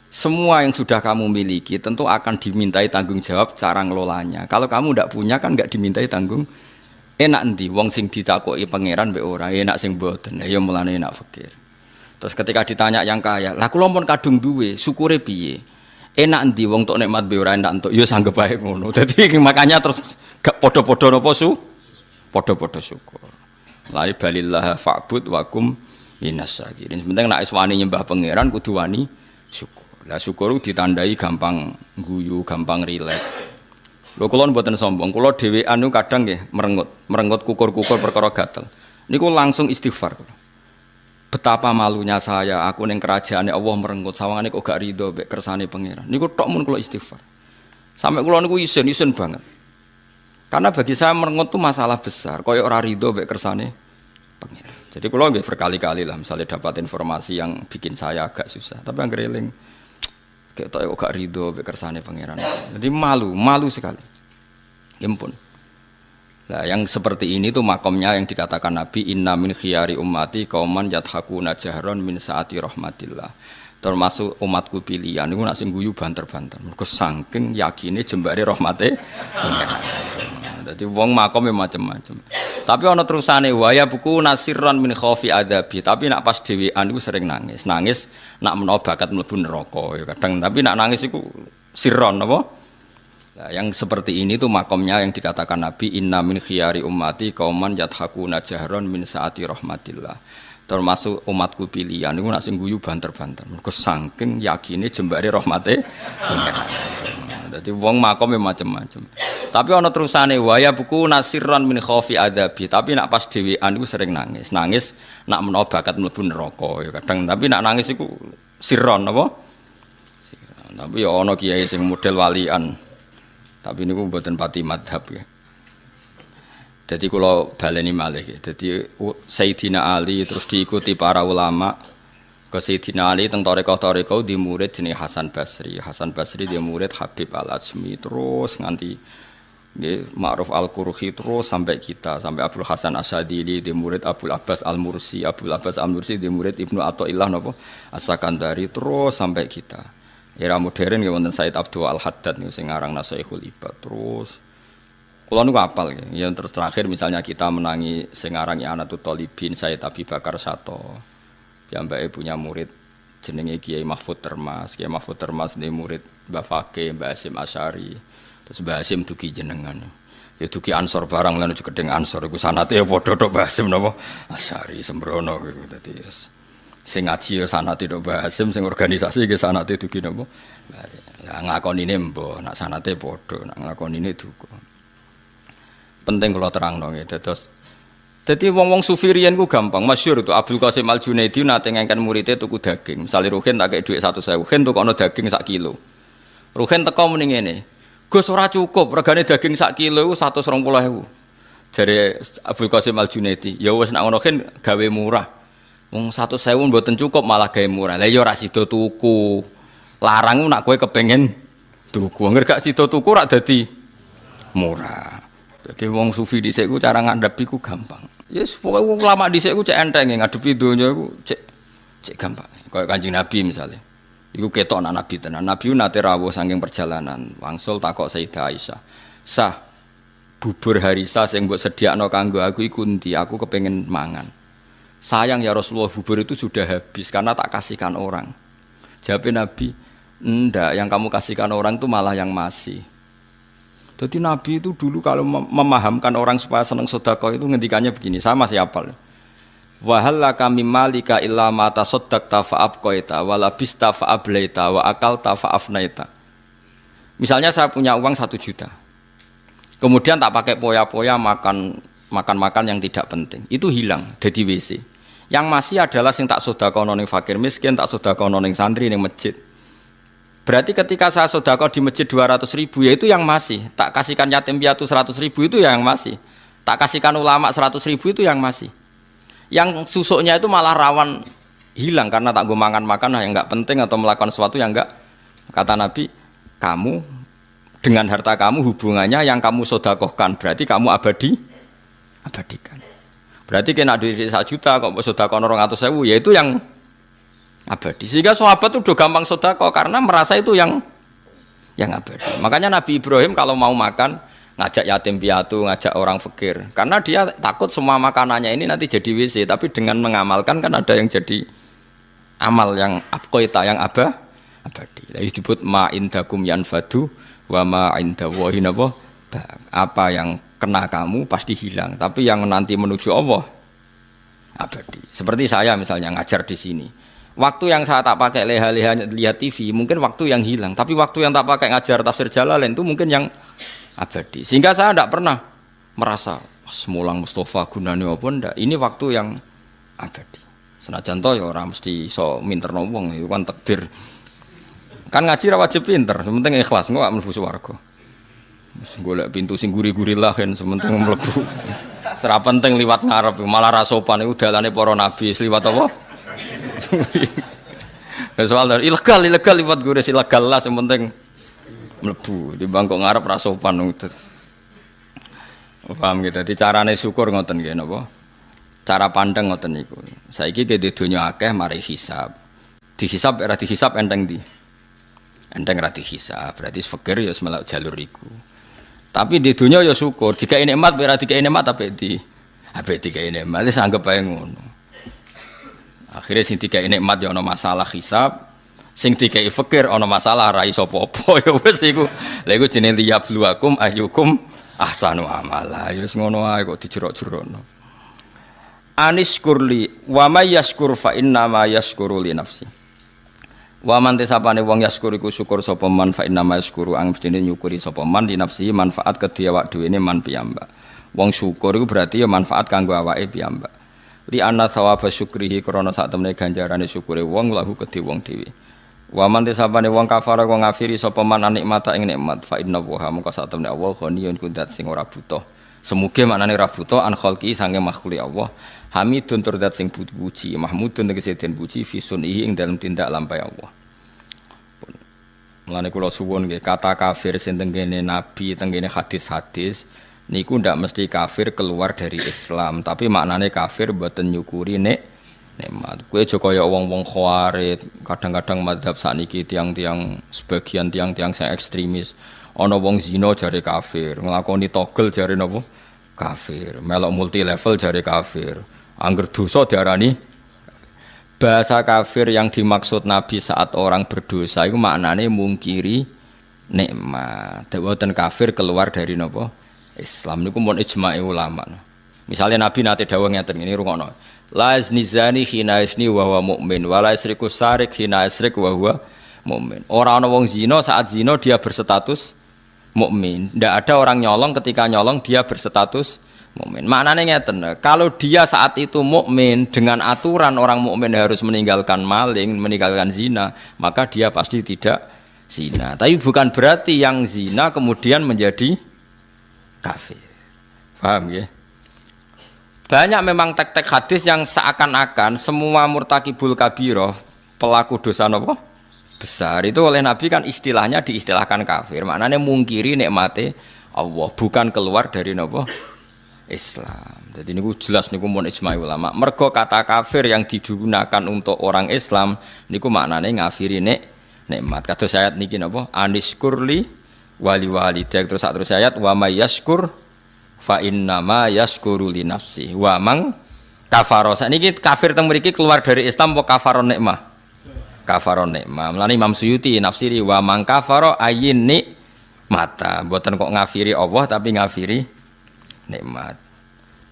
semua yang sudah kamu miliki tentu akan dimintai tanggung jawab cara ngelolanya. Kalau kamu tidak punya kan nggak dimintai tanggung. Enak endi wong sing ditakoki pangeran mbek ora, enak sing mboten. Ya mulane enak fakir. Terus ketika ditanya yang kaya, lah kula pun kadung duwe, syukure piye? Enak endi wong tok nikmat be ora enak entuk ya sanggep bae ngono. Dadi makanya terus gak padha-padha napa padha-padha syukur. La balillah fa'bud wa kum minas syakirin. Penting nek wani nyembah pangeran kudu wani syukur. Lah syukur ditandai gampang guyu, gampang rileks. Lho kula mboten sombong, kula dhewean niku kadang nggih merengut kukur-kukur perkara gatel. Niku langsung istighfar. Betapa malunya saya, aku ning kerajaane Allah merenggut sawangane kok gak rido mek kersane pangeran. Niku tok mun kula istighfar. Sampai kula niku isin banget. Karena bagi saya merenggut itu masalah besar, kaya ora rido mek kersane pangeran. Jadi kalau nggih berkali-kali lah, misalnya dapat informasi yang bikin saya agak susah, tapi anggere eling kayak tau gak ridho kersane pangeran. Jadi malu sekali. Ya ampun. Nah, yang seperti ini tuh makomnya yang dikatakan Nabi inna min khiyari ummati qauman yadhakuna jahron min saati rahmatillah. Termasuk umatku pilihan niku nak sing guyu banter-banter. Mergo saking yakine jembare rahmate pangeran. Dadi wong makome macam-macam. Tapi ana terusane waya buku nasirran min khaufi adabi. Tapi nak pas dhewean iku sering nangis. Nangis nak menawa bakat mlebu neraka ya kadang. Tapi nak nangis iku sirron apa? Nah, yang seperti ini tuh makomnya yang dikatakan Nabi inna min khiyari ummati qauman yadhakuna jahron min saati rahmatillah. Termasuk umatku pilihan niku nak sing guyu banter-banter. Mergo saking yakine jembare rahmate pangeran. Dadi wong makome macam-macam. Tapi ana terusane waya buku nasirran min khaufi adabi. Tapi nak pas dhewean iku sering nangis. Nangis nak menawa bakat mlebu neraka ya kadang. Tapi nak nangis iku sirron apa? Sirron. Tapi ya ana kiai sing model walian. Tapi niku mboten pati madhab ya. Jadi kalau baleni malih ya. Jadi Sayyidina Ali terus diikuti para ulama. Ke Sayyidina Ali teng tarekah-tarekah di murid jenenge Hasan Basri. Hasan Basri dia murid Habib Al-Ajmi terus nganti nggih Ma'ruf Al-Qurhi terus sampai kita sampai Abdul Hasan Asyadili di murid Abdul Abbas Al-Mursi. Abdul Abbas Al-Mursi di murid Ibnu Athaillah napa As-Sakandari terus sampai kita. Era modern ya wonten Said Abdul Al-Haddad niku sing aran Nasaihul Ibad terus kula niku apal ya. Yang terus terakhir misalnya kita menangi sing aran Anatut Thalibin Said Abi Bakar Sato. Piyambake punya murid jenenge Kiai Mahfud Termas. Kiai Mahfud Termas ini murid Mbah Fakih, Mbah Hasyim Asy'ari. Terus Mbah Hasyim dugi jenengan. Ya dugi Ansor barang lan juga gedeng Ansor iku sanate ya padha tok Mbah Hasyim napa Asy'ari sembrono iku dadi sing ngaji ya sanate tok Mbah Hasyim sing organisasi ge sanate dugi napa. Lah ngakonine mbah nak sanate padha nak ngakonine duka. Penting kula terangno nggih dados dadi wong-wong sufi riyen ku gampang masyhur itu Abdul Qasim Al Junaidi nate ngengken muridé tuku daging. Misale Ruhin tak kei dhuwit 100.000, Ruhin tukokno daging sak kilo. Ruhin teko muni ngene, "Gus ora cukup, regane daging sak kilo iku 120.000." Jare Abdul Qasim Al Junaidi, "Ya wis nak ngono Ruhin gawe murah. Wong 100.000 mboten cukup malah gawe murah. Lah ya ora sida tuku. Larang nak kowe kepengin tuku. Angger gak sida tuku rak dadi murah." Jadi wong sufi dhisik ku cara ngadhepi ku gampang. Ya yes, pokoke wong ulama dhisik ku cek enteng ngadepi donya iku cek gampang. Kayak Kanjeng Nabi misalnya. Iku ketok anak Nabi tenan. Nabi nate rawuh saking perjalanan, wangsul takok Sayyidah Aisyah. "Sah, bubur harisa sing mbok sediakno kanggo aku iku endi? Aku kepengin mangan." "Sayang ya Rasulullah, bubur itu sudah habis karena tak kasihkan orang." Jawab Nabi, "Enggak, yang kamu kasihkan orang itu malah yang masih." Jadi Nabi itu dulu kalau memahamkan orang supaya senang sedekah itu ngendikannya begini, saya masih hafal. Wa hallaka mimmalika illa ma tasaddaqta fa abqaita wa labista fa ablaita wa akalta fa afnaita. Misalnya saya punya uang 1 juta. Kemudian tak pakai poya-poya makan yang tidak penting. Itu hilang dari WC. Yang masih adalah sing tak sedekahno ning fakir miskin, tak sedekahno ning santri ning masjid. Berarti ketika saya sedekah di masjid 200.000 ya itu yang masih. Tak kasihkan yatim piatu 100.000 itu yang masih. Tak kasihkan ulama 100.000 itu yang masih. Yang susuknya itu malah rawan hilang karena tak gue makan yang enggak penting atau melakukan sesuatu yang enggak. Kata Nabi, kamu dengan harta kamu hubungannya yang kamu sedekahkan berarti kamu abadikan. Berarti kena duit 1 juta kok sedekah 200.000 ya itu yang abadi. Sehingga sahabat itu udah gampang sedekah karena merasa itu yang abadi. Makanya Nabi Ibrahim kalau mau makan ngajak yatim piatu, ngajak orang fakir. Karena dia takut semua makanannya ini nanti jadi WC, tapi dengan mengamalkan kan ada yang jadi amal yang abqaita yang abadi. Lah disebut ma indakum yanfadu wa ma indallahi napa. Apa yang kena kamu pasti hilang, tapi yang nanti menuju Allah abadi. Seperti saya misalnya ngajar di sini. Waktu yang saya tak pakai leha-leha lihat TV mungkin waktu yang hilang, tapi waktu yang tak pakai ngajar tafsir Jalalain itu mungkin yang abadi. Sehingga saya tidak pernah merasa semulang Mustafa gunane apa ndak. Ini waktu yang abadi. Senajan to ya ora mesti iso minterno wong, itu kan takdir. Kan ngaji ra wajib pinter, sementing ikhlas engko gak mlebu swarga. Wis golek pintu sing guri-guri lah kan sementing mlebu. Ora penting liwat ngarep, malah ra sopan iku dalane para nabi liwat apa? Soal ilegal liwat gures ilegal lah yang penting mlebu di bangkok ngarep ra sopan ngoten. Paham gitu. Dadi carane syukur ngoten nggih napa? Cara pandang ngoten niku. Saiki ge donya akeh mari hisab. Dihisab ora dihisab enteng di. Enteng ra dihisab, berarti fakir ya melok jalur iku. Tapi di dunia ya syukur, dikai nikmat ora dikai nikmat apik dikai nikmat wis anggap ae ngono. Akhire sing dikai nikmat ya ana masalah hisab, sing dikai fakir ana masalah ra iso apa-apa ya wis iku. Lha iku jenenge liyabluwakum ayyukum ahsanu amala. Ya wis ngono ae kok dijerok-jerokno. Anis kurli wa may yashkur fa inna ma yashkuru li nafsi. Wa man tesapane wong yaskur iku syukur sapa man fa inna ma yashkuru ang mestine nyukuri sapa man di nafsi manfaat kedhi awak dhewene man piyambak. Wong syukur iku berarti ya manfaat kanggo awake piyambak. Li anna thawaba syukrihi krana sak temene ganjarane syukure wong lahu kedhi wong dhewe. Wa man tesapane wong kafara kok ngafiri sapa man nikmata ing nikmat fa inna wa mongko sak temene Allah ghaniyun kundat sing ora butuh. Semuge maknane ora butuh an khalqi sange makhluk Allah. Hamidun tur zat sing puji, mahmudun tegese den puji fi sunihi ing dalem tindak lampahe Allah. Mulane kula suwun nggih kata kafir sing tengene nabi, tengene hadis-hadis niku ndak mesti kafir keluar dari Islam, tapi maknane kafir mboten nyukuri nikmat. Kowe aja kaya wong-wong khawarij, kadang-kadang mazhab sakniki tiang-tiang sebagian tiang-tiang sing ekstremis. Ana wong zina jare kafir, nglakoni togel jare napa? Kafir. Melok multi level jare kafir. Angger dosa diarani bahasa kafir yang dimaksud Nabi saat orang berdosa itu maknane mungkiri nikmat. Dewatan kafir keluar dari napa? Islam niku mun ijma'i ulama. Misalnya Nabi nate dawuh ngeten ngene rungokno. La yazni hina yazni wa huwa mukmin wa la yasriku sarik hina yasrik wa huwa mukmin. Ora ana wong zina saat zina dia berstatus mukmin. Ndak ada orang nyolong ketika nyolong dia berstatus mukmin. Maknanya ngeten, kalau dia saat itu mukmin dengan aturan orang mukmin harus meninggalkan maling, meninggalkan zina, maka dia pasti tidak zina. Tapi bukan berarti yang zina kemudian menjadi kafir. Paham ya? Banyak memang tek-tek hadis yang seakan-akan semua murtakibul kabiroh, pelaku dosa nopo besar itu oleh Nabi kan istilahnya diistilahkan kafir. Maknanya mungkiri nikmate Allah, bukan keluar dari nopo Islam. Jadi niku jelas niku mun ijma' ulama. Mergo kata kafir yang digunakan untuk orang Islam niku maknane ngafiri nikmat. Kados ayat niki napa? Aniskurli wali walidak terus ayat wa may yashkur fa inna ma yashkuru li nafsi. Wa mang kafaro. Sakniki kafir teng mriki keluar dari Islam apa kafaron nikmah? Kafaron nikmah. Mulane Imam Suyuti nafsiri wa mang kafaro ayin nikmata. Mboten kok ngafiri Allah tapi ngafiri nikmat.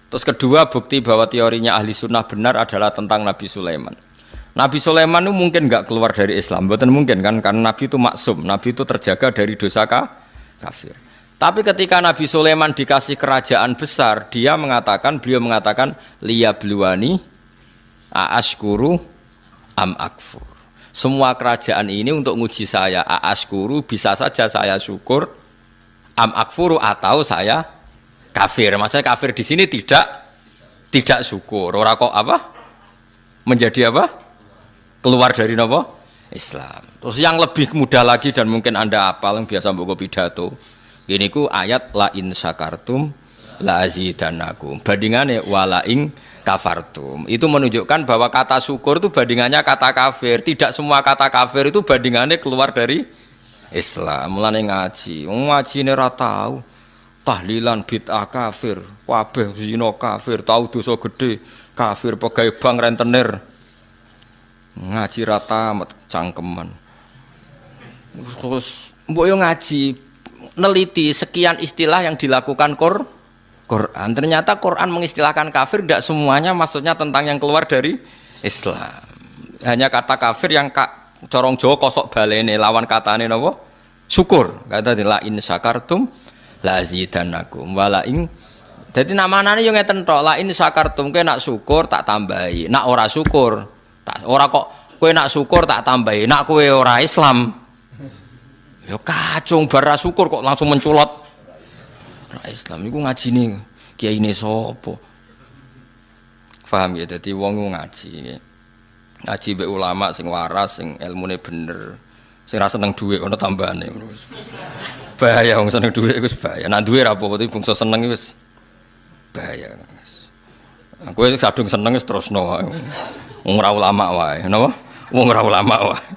Terus kedua bukti bahwa teorinya ahli sunnah benar adalah tentang Nabi Sulaiman. Nabi Sulaiman itu mungkin nggak keluar dari Islam, bukan mungkin kan? Karena Nabi itu maksum, Nabi itu terjaga dari dosa kafir. Tapi ketika Nabi Sulaiman dikasih kerajaan besar, beliau mengatakan liyabluwani aashkuru am akfur. Semua kerajaan ini untuk nguji saya, aashkuru bisa saja saya syukur, am akfuru atau saya kafir. Maksudnya kafir di sini tidak syukur. Ora kok apa? Menjadi apa? Keluar dari apa? Islam. Terus yang lebih mudah lagi dan mungkin Anda hafal yang biasa mbok pidato. Ini ku ayat la in syakartum la azidannakum. Bandingannya wala in kafartum. Itu menunjukkan bahwa kata syukur itu bandingannya kata kafir. Tidak semua kata kafir itu bandingannya keluar dari Islam. Mulane ngaji. Ngaji ini ora tahu. Tahlilan bid'ah kafir, kabeh zina kafir, tahu dosa gede kafir, pegawai bank rentenir ngaji rata cangkeman. Terus mbok yo ngaji neliti sekian istilah yang dilakukan Quran. Ternyata Quran mengistilahkan kafir tidak semuanya maksudnya tentang yang keluar dari Islam. Hanya kata kafir yang corong Jawa kosok balene lawan katane napa? Syukur. Kata la in syakartum la azidannakum wala ing. Dadi namane yo ngeten tok, la in syakartum kowe nak syukur tak tambahi, nak ora syukur tak ora kok kowe nak syukur tak tambahi, nak kowe ora Islam yo kacung bar syukur kok langsung menculot ora Islam iku ngajine kiai ini sapa? Paham ya? Dadi wong ngaji. Ngaji mbek ulama sing waras, sing ilmune bener. Sing ra seneng dhuwit ana tambahane. Bahaya wong seneng dhuwit iku wis bahaya. Nek duwe ra apa-apa iki bangsa seneng wis bahaya. Kowe kadung seneng wis terusno wae. Wong ora ulama wae, napa? Wong ora ulama wae.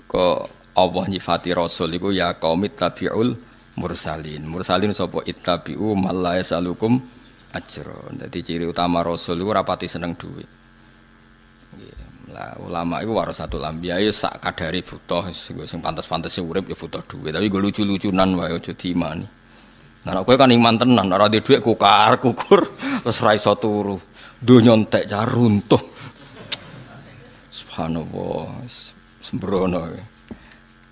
Kok Allah nyifati rasul iku ya qaumit tabiul mursalin. Mursalin sapa ittabi'u mal la yasalukum ajra. Dadi ciri utama rasul iku rapati seneng dhuwit. Nggih. Lah ulama iku warasatul anbiya ya sak kadare butuh sing pantes-pantese urip ya butuh dhuwit. Tapi go lucu-lucunan wae aja diimani. Nah kowe kan iman tenan ora duwe dhuwit kukur terus ra iso turu. Donya entek cah runtuh. Subhanallah. Sembrono.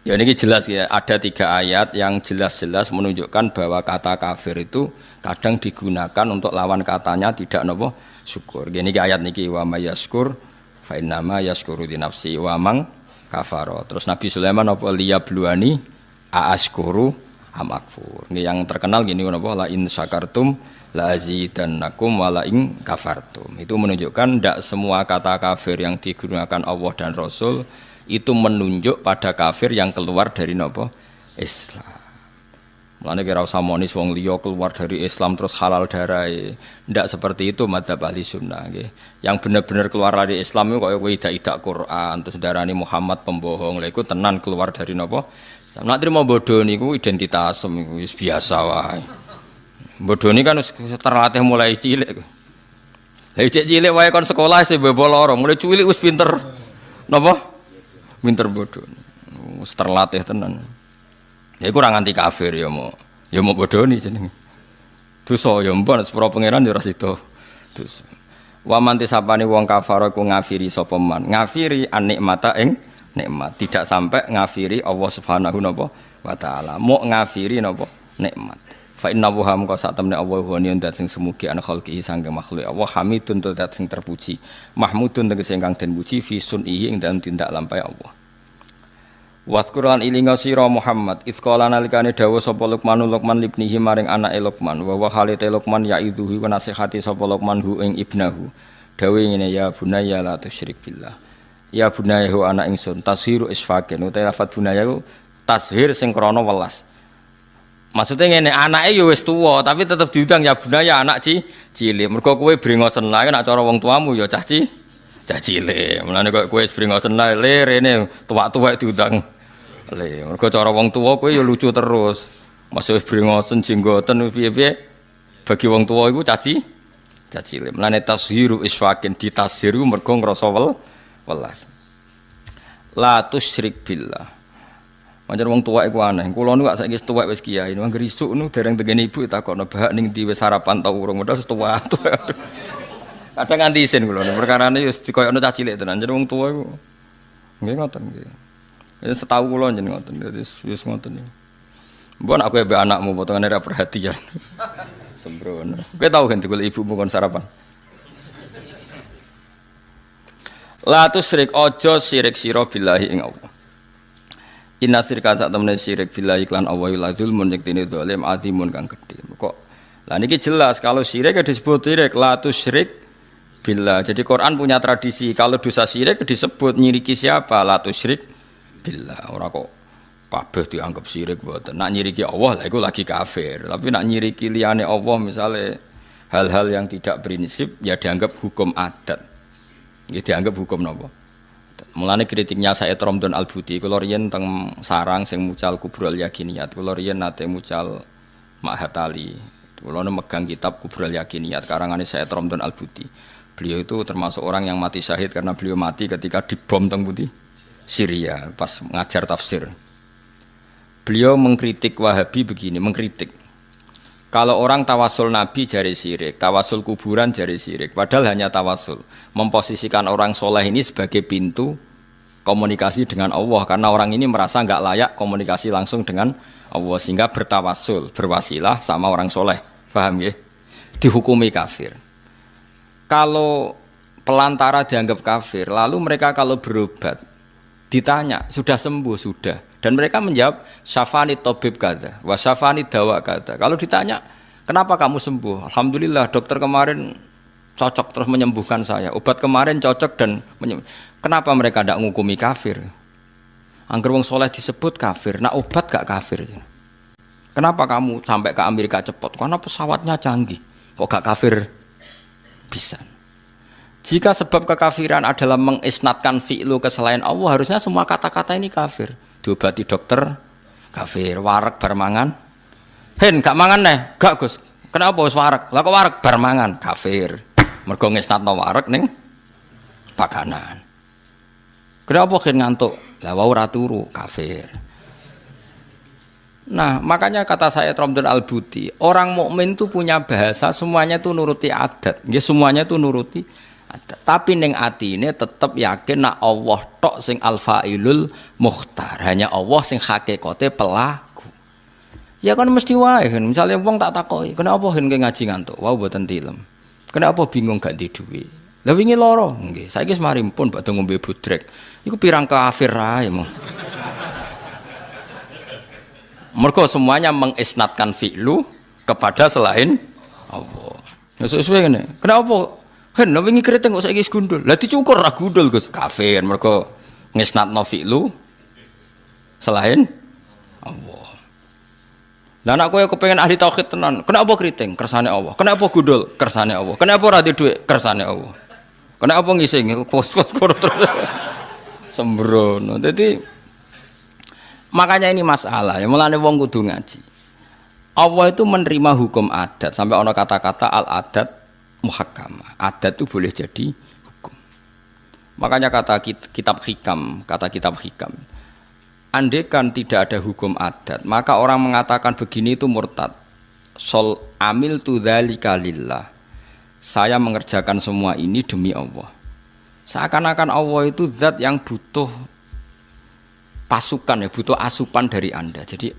Ya ini jelas ya, ada 3 ayat yang jelas-jelas menunjukkan bahwa kata kafir itu kadang digunakan untuk lawan katanya tidak nopo syukur. Gini ayat niki wa may yaskur fa innama yaskuru li nafsi wa mang kafaro. Terus Nabi Sulaiman apa liyabluani aaskuru am akfur. Ini yang terkenal gini napa la in syakartum la azidannakum wa la in kafartum. Itu menunjukkan tidak semua kata kafir yang digunakan Allah dan Rasul itu menunjuk pada kafir yang keluar dari nopo Islam. Mulane kira usah monis wong liya keluar dari Islam terus halal darah. Ndak seperti itu madzhab ahli sunnah nggih. Yang benar-benar keluar dari Islam itu kaya kowe idak Quran terus darani Muhammad pembohong. Lha iku tenan keluar dari nopo Islam. Nek trimo bodho niku identitas wis biasa wae. Bodho ni kan terlatih mulai cilik. Lah cilik wae kon sekolah sing bebo loro, mulai cilik wis pinter napa? Pinter bodoh, terlatih tenan. Ya kurang anti kafir ya mau bodoh nih jeneng. Dosa ya mbon sepuro pangeran ya ora sida. Dosa. Wa man tisapane wong kafir ku ngafiri sapa man. Ngafiri an-nikmata ing nikmat, tidak sampai ngafiri Allah Subhanahu wa taala. Mau ngafiri napa nikmat. Fa inna wa hamka sak temne Allah ghaniun dat sing semugi ana khalqihi sangge makhluk Allah hamidun dat sing terpuji. Mahmudun tegese ingkang den puji fi sunihi ing dalem tindak lampahe Allah. Waskuran ilinga sira Muhammad izqala nalikane dawuh sapa Luqman libnihi maring anake Luqman wa halite Luqman yaidzuhi wa nasihati sapa Luqman hu ing ibnahu dawuh ngene ya bunayya la tusyrik billah ya bunayya hu anak ingsun tashiru isfaqin utawa lafat bunayya tashir sing krana welas maksudnya ngene anake ya wis tuwa tapi tetep diundang ya bunayya anak cilik mergo kowe brengosen lae nek cara wong tuamu ya cah cilik mulane kok kowe brengosen lae le rene tuwak-tuwak diundang le mergo cara wong tuwa kowe ya lucu terus. Masih brengosen jenggoten piye-piye bagi wong tuwa iku caci cilik. Mulane tashiru isfaqin ditashiru mergo ngrasa welas. La tusyrik billah. Pancen wong tuwa iku aneh. Kula nu saiki wis tuwek wis kiai. Wong grisuk nu dereng tegene ibu takokno bahak ning ndi wis sarapan ta urung. Padahal wis tuwa. Kadang nganti isin kula. Perkarane wis dikoyokno cah cilik tenan. Jeneng wong tuwa iku nggih ngoten nggih. Wis setahu kula jeneng ngoten. Wis ngoten. Mbon aku mbek anakmu potongane ra perhatian. Sembrono. Kowe tau kan digolek ibumu kon sarapan. La tusyrik aja syirik sira billahi ing Allah. Inna syirka sak temene syirik billahi lan Allah la zulmun yektine zalim azimun kang gedhe. Kok lah niki jelas kalau syirik disebut syirik la tusyrik billah. Jadi Quran punya tradisi kalau dosa syirik disebut nyiriki siapa la tusyrik billah. Ora kok kabeh dianggap syirik mboten. Nak nyiriki Allah lah iku lagi kafir. Tapi nak nyiriki liyane Allah misalnya hal-hal yang tidak prinsip ya dianggap hukum adat. Nggih dianggap hukum napa? Mulane kritiknya Said Romdon Al-Buti kula riyen teng sarang sing mucal Kubrul Yakiniyat. Kula riyen nate mucal Ma'hatali. Kula megang kitab Kubrul Yakiniyat karangane Said Romdon Al-Buti. Beliau itu termasuk orang yang mati syahid karena beliau mati ketika dibom teng pundi? Syria pas ngajar tafsir. Beliau mengkritik Wahabi begini, mengkritik. Kalau orang tawasul Nabi jari syirik, tawasul kuburan jari syirik, padahal hanya tawasul. Memposisikan orang soleh ini sebagai pintu komunikasi dengan Allah, karena orang ini merasa nggak layak komunikasi langsung dengan Allah, sehingga bertawasul, berwasilah sama orang soleh. Paham ya? Dihukumi kafir. Kalau pelantara dianggap kafir, lalu mereka kalau berobat, ditanya, sudah sembuh? Sudah. Dan mereka menjawab syafani tabib kata, wa syafani dawa kata. Kalau ditanya, kenapa kamu sembuh? Alhamdulillah, dokter kemarin cocok terus menyembuhkan saya. Obat kemarin cocok dan kenapa mereka tidak ngukumi kafir? Angger wong soleh disebut kafir, nah obat gak kafir. Kenapa kamu sampai ke Amerika cepat? Karena pesawatnya canggih. Kok gak kafir? Bisa. Jika sebab kekafiran adalah mengisnatkan fi'lu ke selain Allah, harusnya semua kata-kata ini kafir. Diobati dokter, kafir. Warak barmangan, hen gak mangan nih, gak Gus. Kenapa wis warak? Lah kok warak barmangan, kafir. Mergo ngisnatno warak ning pakanan. Kenapa hen ngantuk? Lah wau ora turu, kafir. Nah, makanya kata saya Ramdan Al-Buti, orang mukmin itu punya bahasa, semuanya itu nuruti adat. Nggih, semuanya itu nuruti adat. Tapi ning atine tetep yakin nak Allah tok sing al-fa'ilul mukhtar. Hanya Allah sing hakikate pelaku. Ya kan mesti wae kan. Misale wong tak takoki, "Kenapa hen ke ngaji ngantuk?" Wau mboten tilem. Kenapa bingung gak di duwe? Lah wingi lara. Nggih, saiki wis marimpun badhe ngombe budrek. Iku pirang kafir ae mong. Mergo semuanya mengisnatkan fi'lu kepada selain Allah. Ya sesuai ngene. Kenapa? Hen wingi keriting kok saiki gundul. Lah dicukur ra gundul Gus. Kafir mergo ngisnatno fi'lu selain Allah. Lah nek kowe kepengin ahli tauhid tenan, kenapa keriting? Kersane Allah. Kenapa gundul? Kersane Allah. Kenapa ora di dhuwit? Kersane Allah. Kenapa ngising? Kos-kos terus. Sembrono. Dadi makanya ini masalah, ya mulane wong kudu ngaji. Allah itu menerima hukum adat sampai ono kata-kata al-adat muhakkamah. Adat itu boleh jadi hukum. Makanya kata kitab hikam, andaikan tidak ada hukum adat, maka orang mengatakan begini itu murtad. Sol amil tu dzalika lillah. Saya mengerjakan semua ini demi Allah. Seakan-akan Allah itu zat yang butuh pasukan, ya butuh asupan dari Anda. Jadi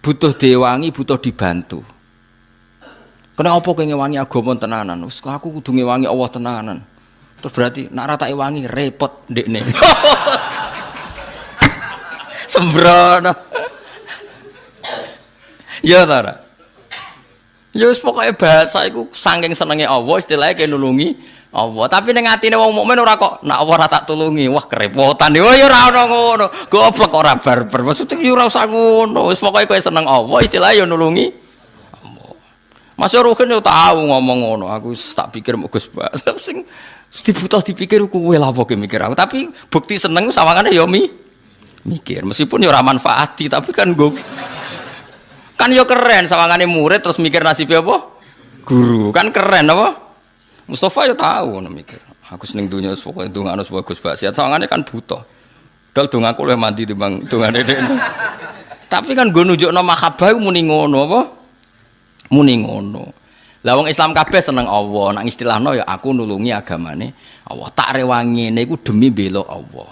butuh diwangi, butuh dibantu. Kenapa kowe ngewangi agama tenanan? Wes aku kudu ngewangi Allah tenanan. Terus berarti nak rata wangi repot ndekne. Sembrono. Ya ta. Ya wis pokoke bahasa iku saking senenge Allah istilahnya kaya nulungi Allah, tapi ning atine wong mukmin ora kok nak Allah ora tak tulungi, wah kerepotan. Oh ya ora ono ngono. Goblok ora barbar. Maksudnya ya ora usah ngono. Wis pokoke kowe seneng Allah, istilahnya ya nulungi Allah. Mas Ruhin yo tau ngomong ngono. Aku tak pikir mok Gus Bak. Sing dibutuh dipikir kowe lha apa mikir aku. Tapi bukti seneng sawangane ya mikir. Meskipun ya ora manfaati, tapi kan kan yo keren sawangane murid terus mikir nasibnya apa? Guru. Kan keren apa? Mustafa ya tahu mikir. Aku seneng dunia pokoke ndongakno supaya Gus Bak sehat. Sawangane kan butuh. Dal dongaku luwih mandi timbang dongane dhekne. Tapi kan nggo nunjukno mahabbah muni ngono apa? Muni ngono. Lah wong Islam kabeh seneng Allah. Nek istilahno ya aku nulungi agamane Allah. Tak rewangi ngene iku demi bela Allah.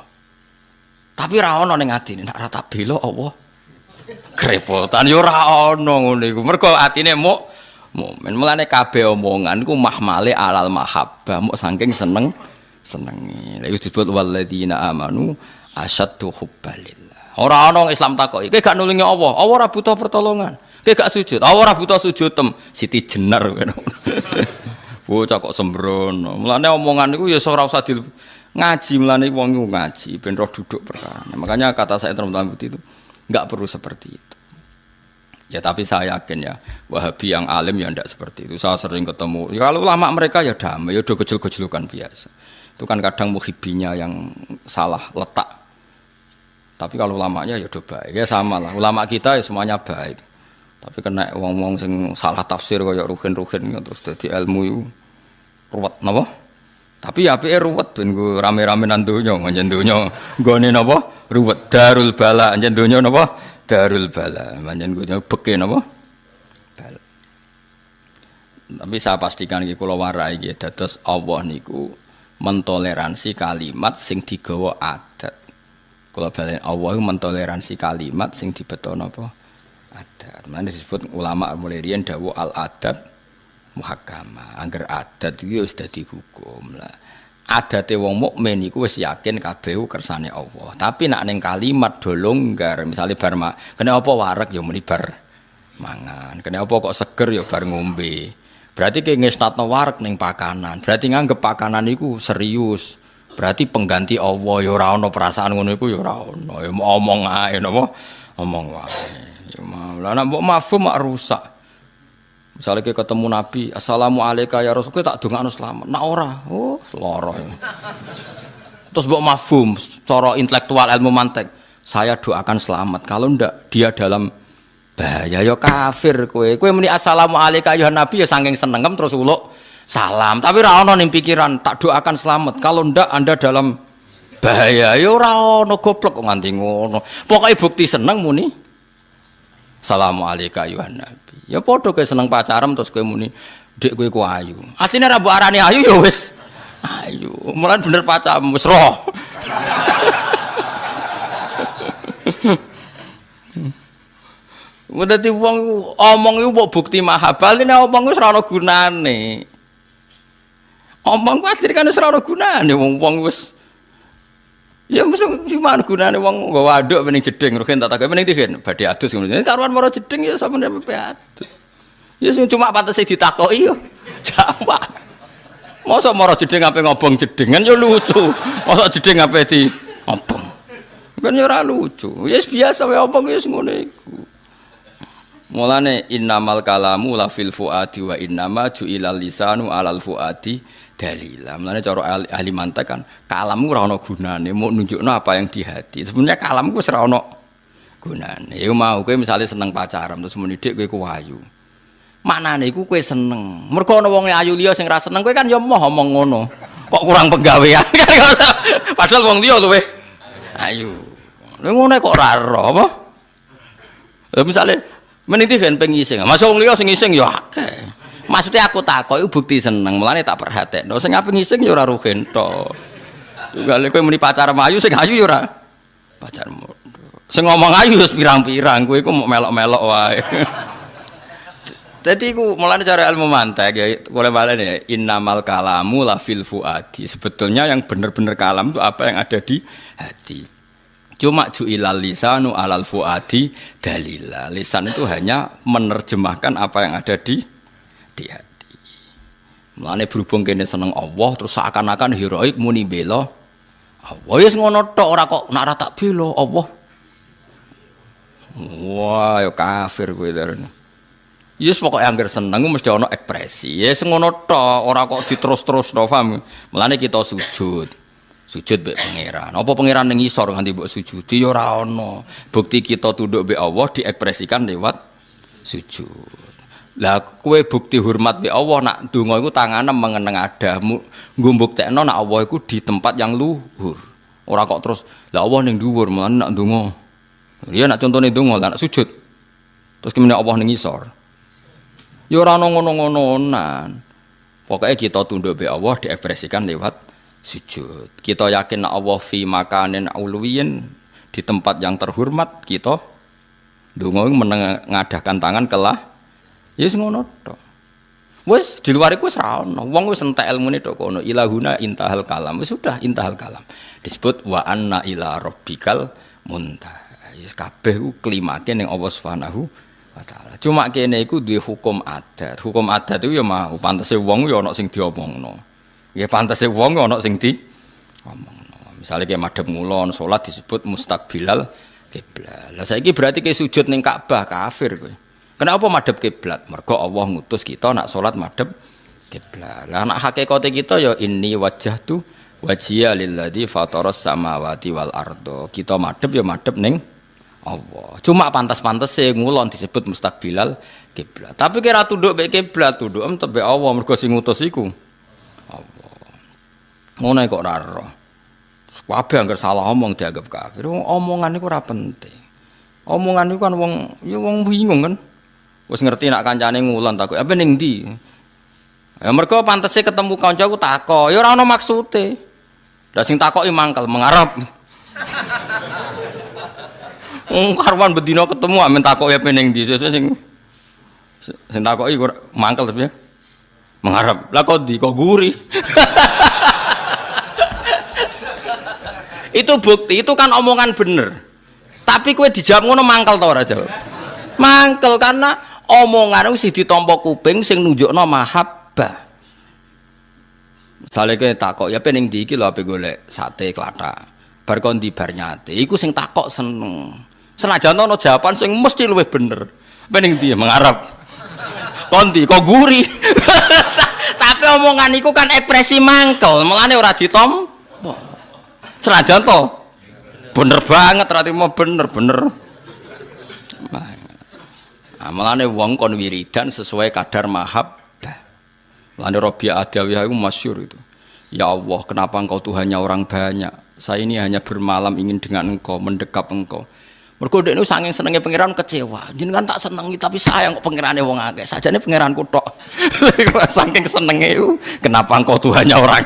Tapi ra ono ning atine nek ora tak bela Allah. Kerepotan ya ora ono ngono iku. Mergo atine mukmin. Mulane kabeh omongan iku mahmale alal mahabbah, mok saking senengi. Lha iku disebut walladzina amanu asyaddu hubbalillah. Ora ana Islam takoki, kowe gak nulungi Allah. Allah ora butuh pertolongan. Kowe gak sujud. Allah ora butuh sujud tem. Siti Jenar ngono. Bocah kok sembrono. Mulane omongan iku ya ora usah ngaji, mulane wong iku ngaji ben roh duduk perkara. Makanya kata saya teman-teman itu enggak perlu seperti itu. Ya tapi saya yakin ya Wahabi yang alim ya tidak seperti itu. Saya sering ketemu. Ya, kalau ulama mereka ya damai, ya udah kecil-kecilukan biasa. Itu kan kadang muhibbinya yang salah letak. Tapi kalau ulamanya ya udah baik. Ya sama lah. Ulama kita ya semuanya baik. Tapi kena wong-wong sing salah tafsir kayak ruhin-ruhin ya, terus jadi ilmu itu ruwet napa? Tapi ya apike ruwet ben nggo rame-rame nang donya, njen donya nggone napa? Ruwet darul bala, njen donya napa? Darul bala, manjen gue beke napa? Bala. Tapi saya pastikan iki kula warai nggih dados Allah niku mentoleransi kalimat sing digawa adat. Kula balen Allah mentoleransi kalimat sing dibeto napa? Adat. Mane disebut ulama mulai riyen dawuh al adat muhakkamah. Angger adat iki wis dadi hukum lah. Adate wong mukmin iku wis yakin kabeh kersane Allah. Tapi nek ning kalimat do longgar, misale bar kene apa wareg ya muni bar mangan. Kene apa kok seger ya bar ngombe. Berarti ki ngestatno wareg ning pakanan. Berarti nganggep pakanan iku serius. Berarti pengganti Allah ya ora ana perasaan ngono iku ya ora ana. Ya omong ae napa? Omong wae. Ya malah nek mbok mafhum mak rusak. Misalnya kita ketemu Nabi, Assalamualaikum ya Rasul, kita tak dongakno selamat. Nak ora, oh lara. Terus mbok mafhum, cara intelektual ilmu mantek, saya doakan selamat. Kalau ndak dia dalam bahaya ya kafir kowe. Kowe muni Assalamualaikum ya Nabi ya saking senengem terus uluk salam. Tapi ora ono ning pikiran tak doakan selamat. Kalau ndak Anda dalam bahaya ya ora ono goblok kok nganti ngono. Pokoke bukti seneng muni Assalamualaikum ya Nabi. Ya padha kowe seneng pacaran terus kowe muni dik kowe ku ayu. Asline ra mbok arani ayu ya wis ayu. Mulan bener pacaran wis roh. Dadi wong omong iku mbok bukti mahabbah nek omong wis ora ana gunane. Omong ku asline kan wis ora ana gunane wong wis ya mesti gimana gunane wong nggawa waduk ning jeding rugen tak takoki ning dihen badhe adus ngono. Karuan maro jeding ya sampeyan pepe adus. Ya sing cuma patese ditakoki yo. Jawab. Mosok maro jeding ape ngobong jedingan ya lucu. Mosok jeding ape di ngobong. Kan ya ora lucu. Ya biasa wae obong ya ngono iku. Mulane innamal kalamu la fil fuadi wa innama ju'ilal lisanu alal fuadi dalila. Mulane cara ahli mantek kan kalamku ora ana gunane, mau nunjukno apa yang di hati. Sebenarnya kalamku wis ora ana gunane. Ya mau kowe misale seneng pacaran terus muni dik kowe ku ayu. Maknane iku kowe seneng. Mergo ana wong ayu liya sing ra seneng kowe kan ya moh omong ngono. Kok kurang penggawean. Padahal wong liya luwih ayu. Lha ngono kok ora ero apa? Lah misale meniti ben pengising. Masuk wong liya sing ngising ya akeh. Maksudnya aku takok iku bukti seneng, mulane tak perhatekno. Sing ape ngising ya ora rugen to. Tunggal kowe muni pacar ayu sing ayu ya ora pacarmu. Sing ngomong ayu wis pirang-pirang, kowe iku mau melok-melok wae. Dadi iku mulane cara ilmu mantek ya boleh balen ya innamal kalamu la fil fuadi. Sebetulnya yang benar-benar kalam itu apa yang ada di hati. Cuma ju'ilal lisanu alal fuadi dalila. Lisan itu hanya menerjemahkan apa yang ada di hati. Mulane berhubung kene seneng Allah terus seakan-akan heroik muni bela Allah. Wis ngono tok ora kok nak ora tak bela Allah. Wah, ya kafir kowe darane. Yes pokoke angger seneng mesti ana ekspresi. Yes ngono tok ora kok diterus-terus to paham. Mulane kita sujud. Sujud mbek pangeran. Apa pangeran ning isor nganti mbok sujudi ya ora ana. Bukti kita tunduk mbek Allah diekspresikan lewat sujud. Lah kowe bukti hormat mbek Allah nak donga iku tangane mengeneng adah. Nggo mbuktekno nak Allah iku di tempat yang luhur. Ora kok terus lah Allah ning dhuwur mulane nak donga. Ya nak contone donga lah nak sujud. Terus kemene Allah ning isor. Ya ora ana ngono-ngononan. Pokoke kita tunduk mbek Allah diekspresikan lewat sujud. Kita yakin nak Allah fi makanin uluwiyin di tempat yang terhormat kita ndonga mengadahkan tangan kelah ya wis ngono tok. Wis di luar iku wis ra ono. Wong wis entek ilmune tok kono. Ilahuna intahal kalam. Wis sudah intahal kalam. Disebut wa anna ila rabbikal muntaha. Wis kabeh ku klimate ning Allah Subhanahu wa taala. Cuma kene iku duwe hukum adat. Hukum adat itu ya mau pantese wong ya ana sing diomongno. Ya pantese wong ana sing di omongno. Misale ki madhep ngulon salat disebut mustaqbilal kiblat. Lah saiki berarti ki sujud ning Ka'bah kafir kowe. Kenapa madhep kiblat? Mergo Allah ngutus kita nak salat madhep kiblat. Lah nak hakikate kita ya inni wajjahtu wajhiya lilladzi fataras samawati wal ardo. Kita madhep ya madhep ning Allah. Cuma pantas-pantese ngulon disebut mustaqbilal kiblat. Tapi kira tunduk mek kiblat, tunduk mbek Allah mergo sing ngutus iku Allah. Ngono kok ora ero. Kabeh anggere salah omong dianggap kafir. Omongan iku ora penting. Omongan iku kan wong ya wong bingung kan. Wis ngerti nak kancane ngulon takok, "Apa ning ndi?" Ya mergo pantese ketemu kancaku takok, ya ora ana maksude. Lah sing takoki mangkel mengarep. Karuan bedino ketemu amen takoki apa ning ndi. Sing takoki mangkel tapi ya. Mengarep. Lah kok ndi kok guri. Itu bukti, itu kan omongan bener. Tapi kowe dijawab ngono mangkel ta ora jawab? Mangkel karena omongan itu sing ditampa kuping sing nunjukno mahabbah. Misale kowe takok ya pening ndi iki lho ape golek sate klathak. Bar kon di bar nyate, iku sing takok seneng. Senajan ana jawaban sing mesti luwih bener. Pening ndi mengarep. Kondi kok guri. Tapi omongan iku kan ekspresi mangkel, mulane ora ditampa. Senajan to bener banget berarti mau bener. Nah, mulane wong kon wiridan sesuai kadar mahabbah. Mulane Rabi'ah Adawiyah itu masyhur itu. Ya Allah, kenapa engkau Tuhannya orang banyak? Saya ini hanya bermalam ingin dengan engkau, mendekap engkau. Mergo dekne saking senenge pangeran kecewa. Jenengan tak senengi tapi sayang kok pangerane wong akeh. Sajane pangeranku tok. Saking senenge itu, kenapa engkau Tuhannya orang?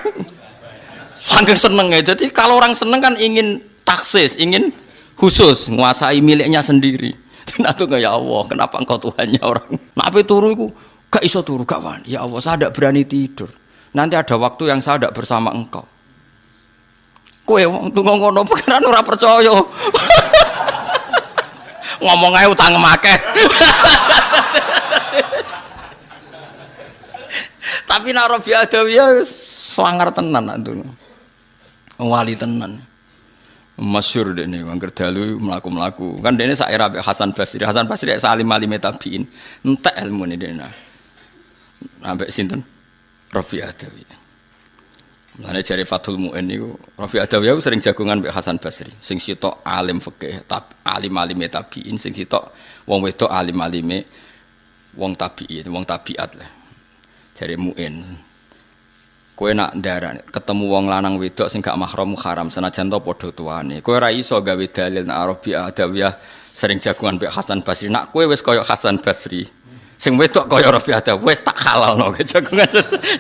Saking senenge. Jadi kalau orang seneng kan ingin taksis, ingin khusus, menguasai miliknya sendiri. Dan aku ya Allah, kenapa engkau Tuhannya orang? Nah, apa turu iku gak iso turu gak wani. Ya Allah, saya tidak berani tidur. Nanti ada waktu yang saya tidak bersama engkau. Kowe wong tunggu ngono pangeran ora percaya. Ngomong ae utang akeh. Tapi nek Rabi'ah Adawiyah swanger tenan nak ngono. Wali tenan. Masyhur dekne wong dalu mlaku-mlaku. Kan dekne sak era Hasan Basri. Hasan Basri salim alim tabiin. Entek ilmune dekne. Ambek sinten? Rabi'ah Adawiyah. Mulane jare Fathul Mu'in niku Rabi'ah Adawiyah sering jagongan mbek Hasan Basri. Sing sitok alim fikih, alim-alime tabiin, sing sitok wong wedok alim-alime wong tabiin, wong tabiat lah. Jare Mu'in. Kowe nak ndaran ketemu wong lanang wedok sing gak mahram haram senajan to padha tuane. Kowe ora iso gawe dalil nek Rabi'ah Adawiyah sering jagongan mbek Hasan Basri. Nak kowe wis kaya Hasan Basri. Sing wedok kaya Rabi'ah Adawiyah wis tak halalno jagongan.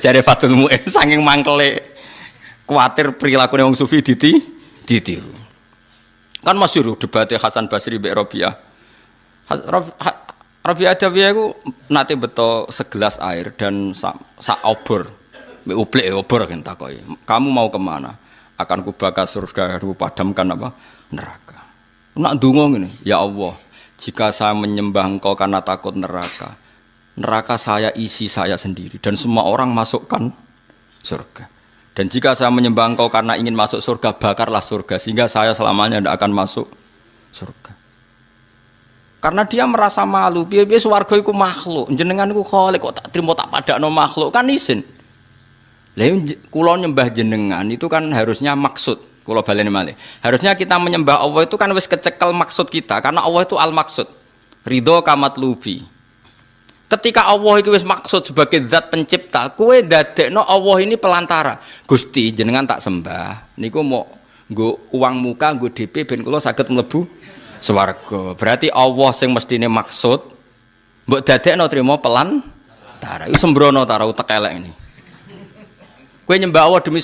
Jare Fathul Mu'in saking mangkele kuatir perilaku wong sufi ditiru. Kan masyhur debate Hasan Basri mbek Rabi'ah. Rabi'ah Adawiyah iku nate beto segelas air dan sak obor. Mbek ublek obor kan takoki. Kamu mau kemana? Akan kubakar surga, padamkan apa? Neraka. Nak ndonga ngene, ya Allah, jika saya menyembah Engkau karena takut neraka, neraka saya isi saya sendiri dan semua orang masukkan surga. Dan jika saya menyembah Engkau karena ingin masuk surga, bakarlah surga sehingga saya selamanya tidak akan masuk surga. Karena dia merasa malu, piye-piye swarga iku makhluk, jenengan iku khalik kok tak trimo tak padakno makhluk kan isin. Lah kula nyembah jenengan itu kan harusnya maksud, kula baleni malih. Harusnya kita menyembah Allah itu kan wis kecekel maksud kita karena Allah itu al-maksud. Ridho kamatlubi. Ketika Allah itu wis maksud sebagai zat pencipta, kowe ndadekno Allah ini pelantara. Gusti jenengan tak sembah, niku mau nggo uang muka, nggo DP ben kula saged mlebu swarga. Berarti Allah sing mestine maksud mbok dadekno trimo pelantara. Iku sembrono ta ora utek elek ini. Kowe nyembah Allah demi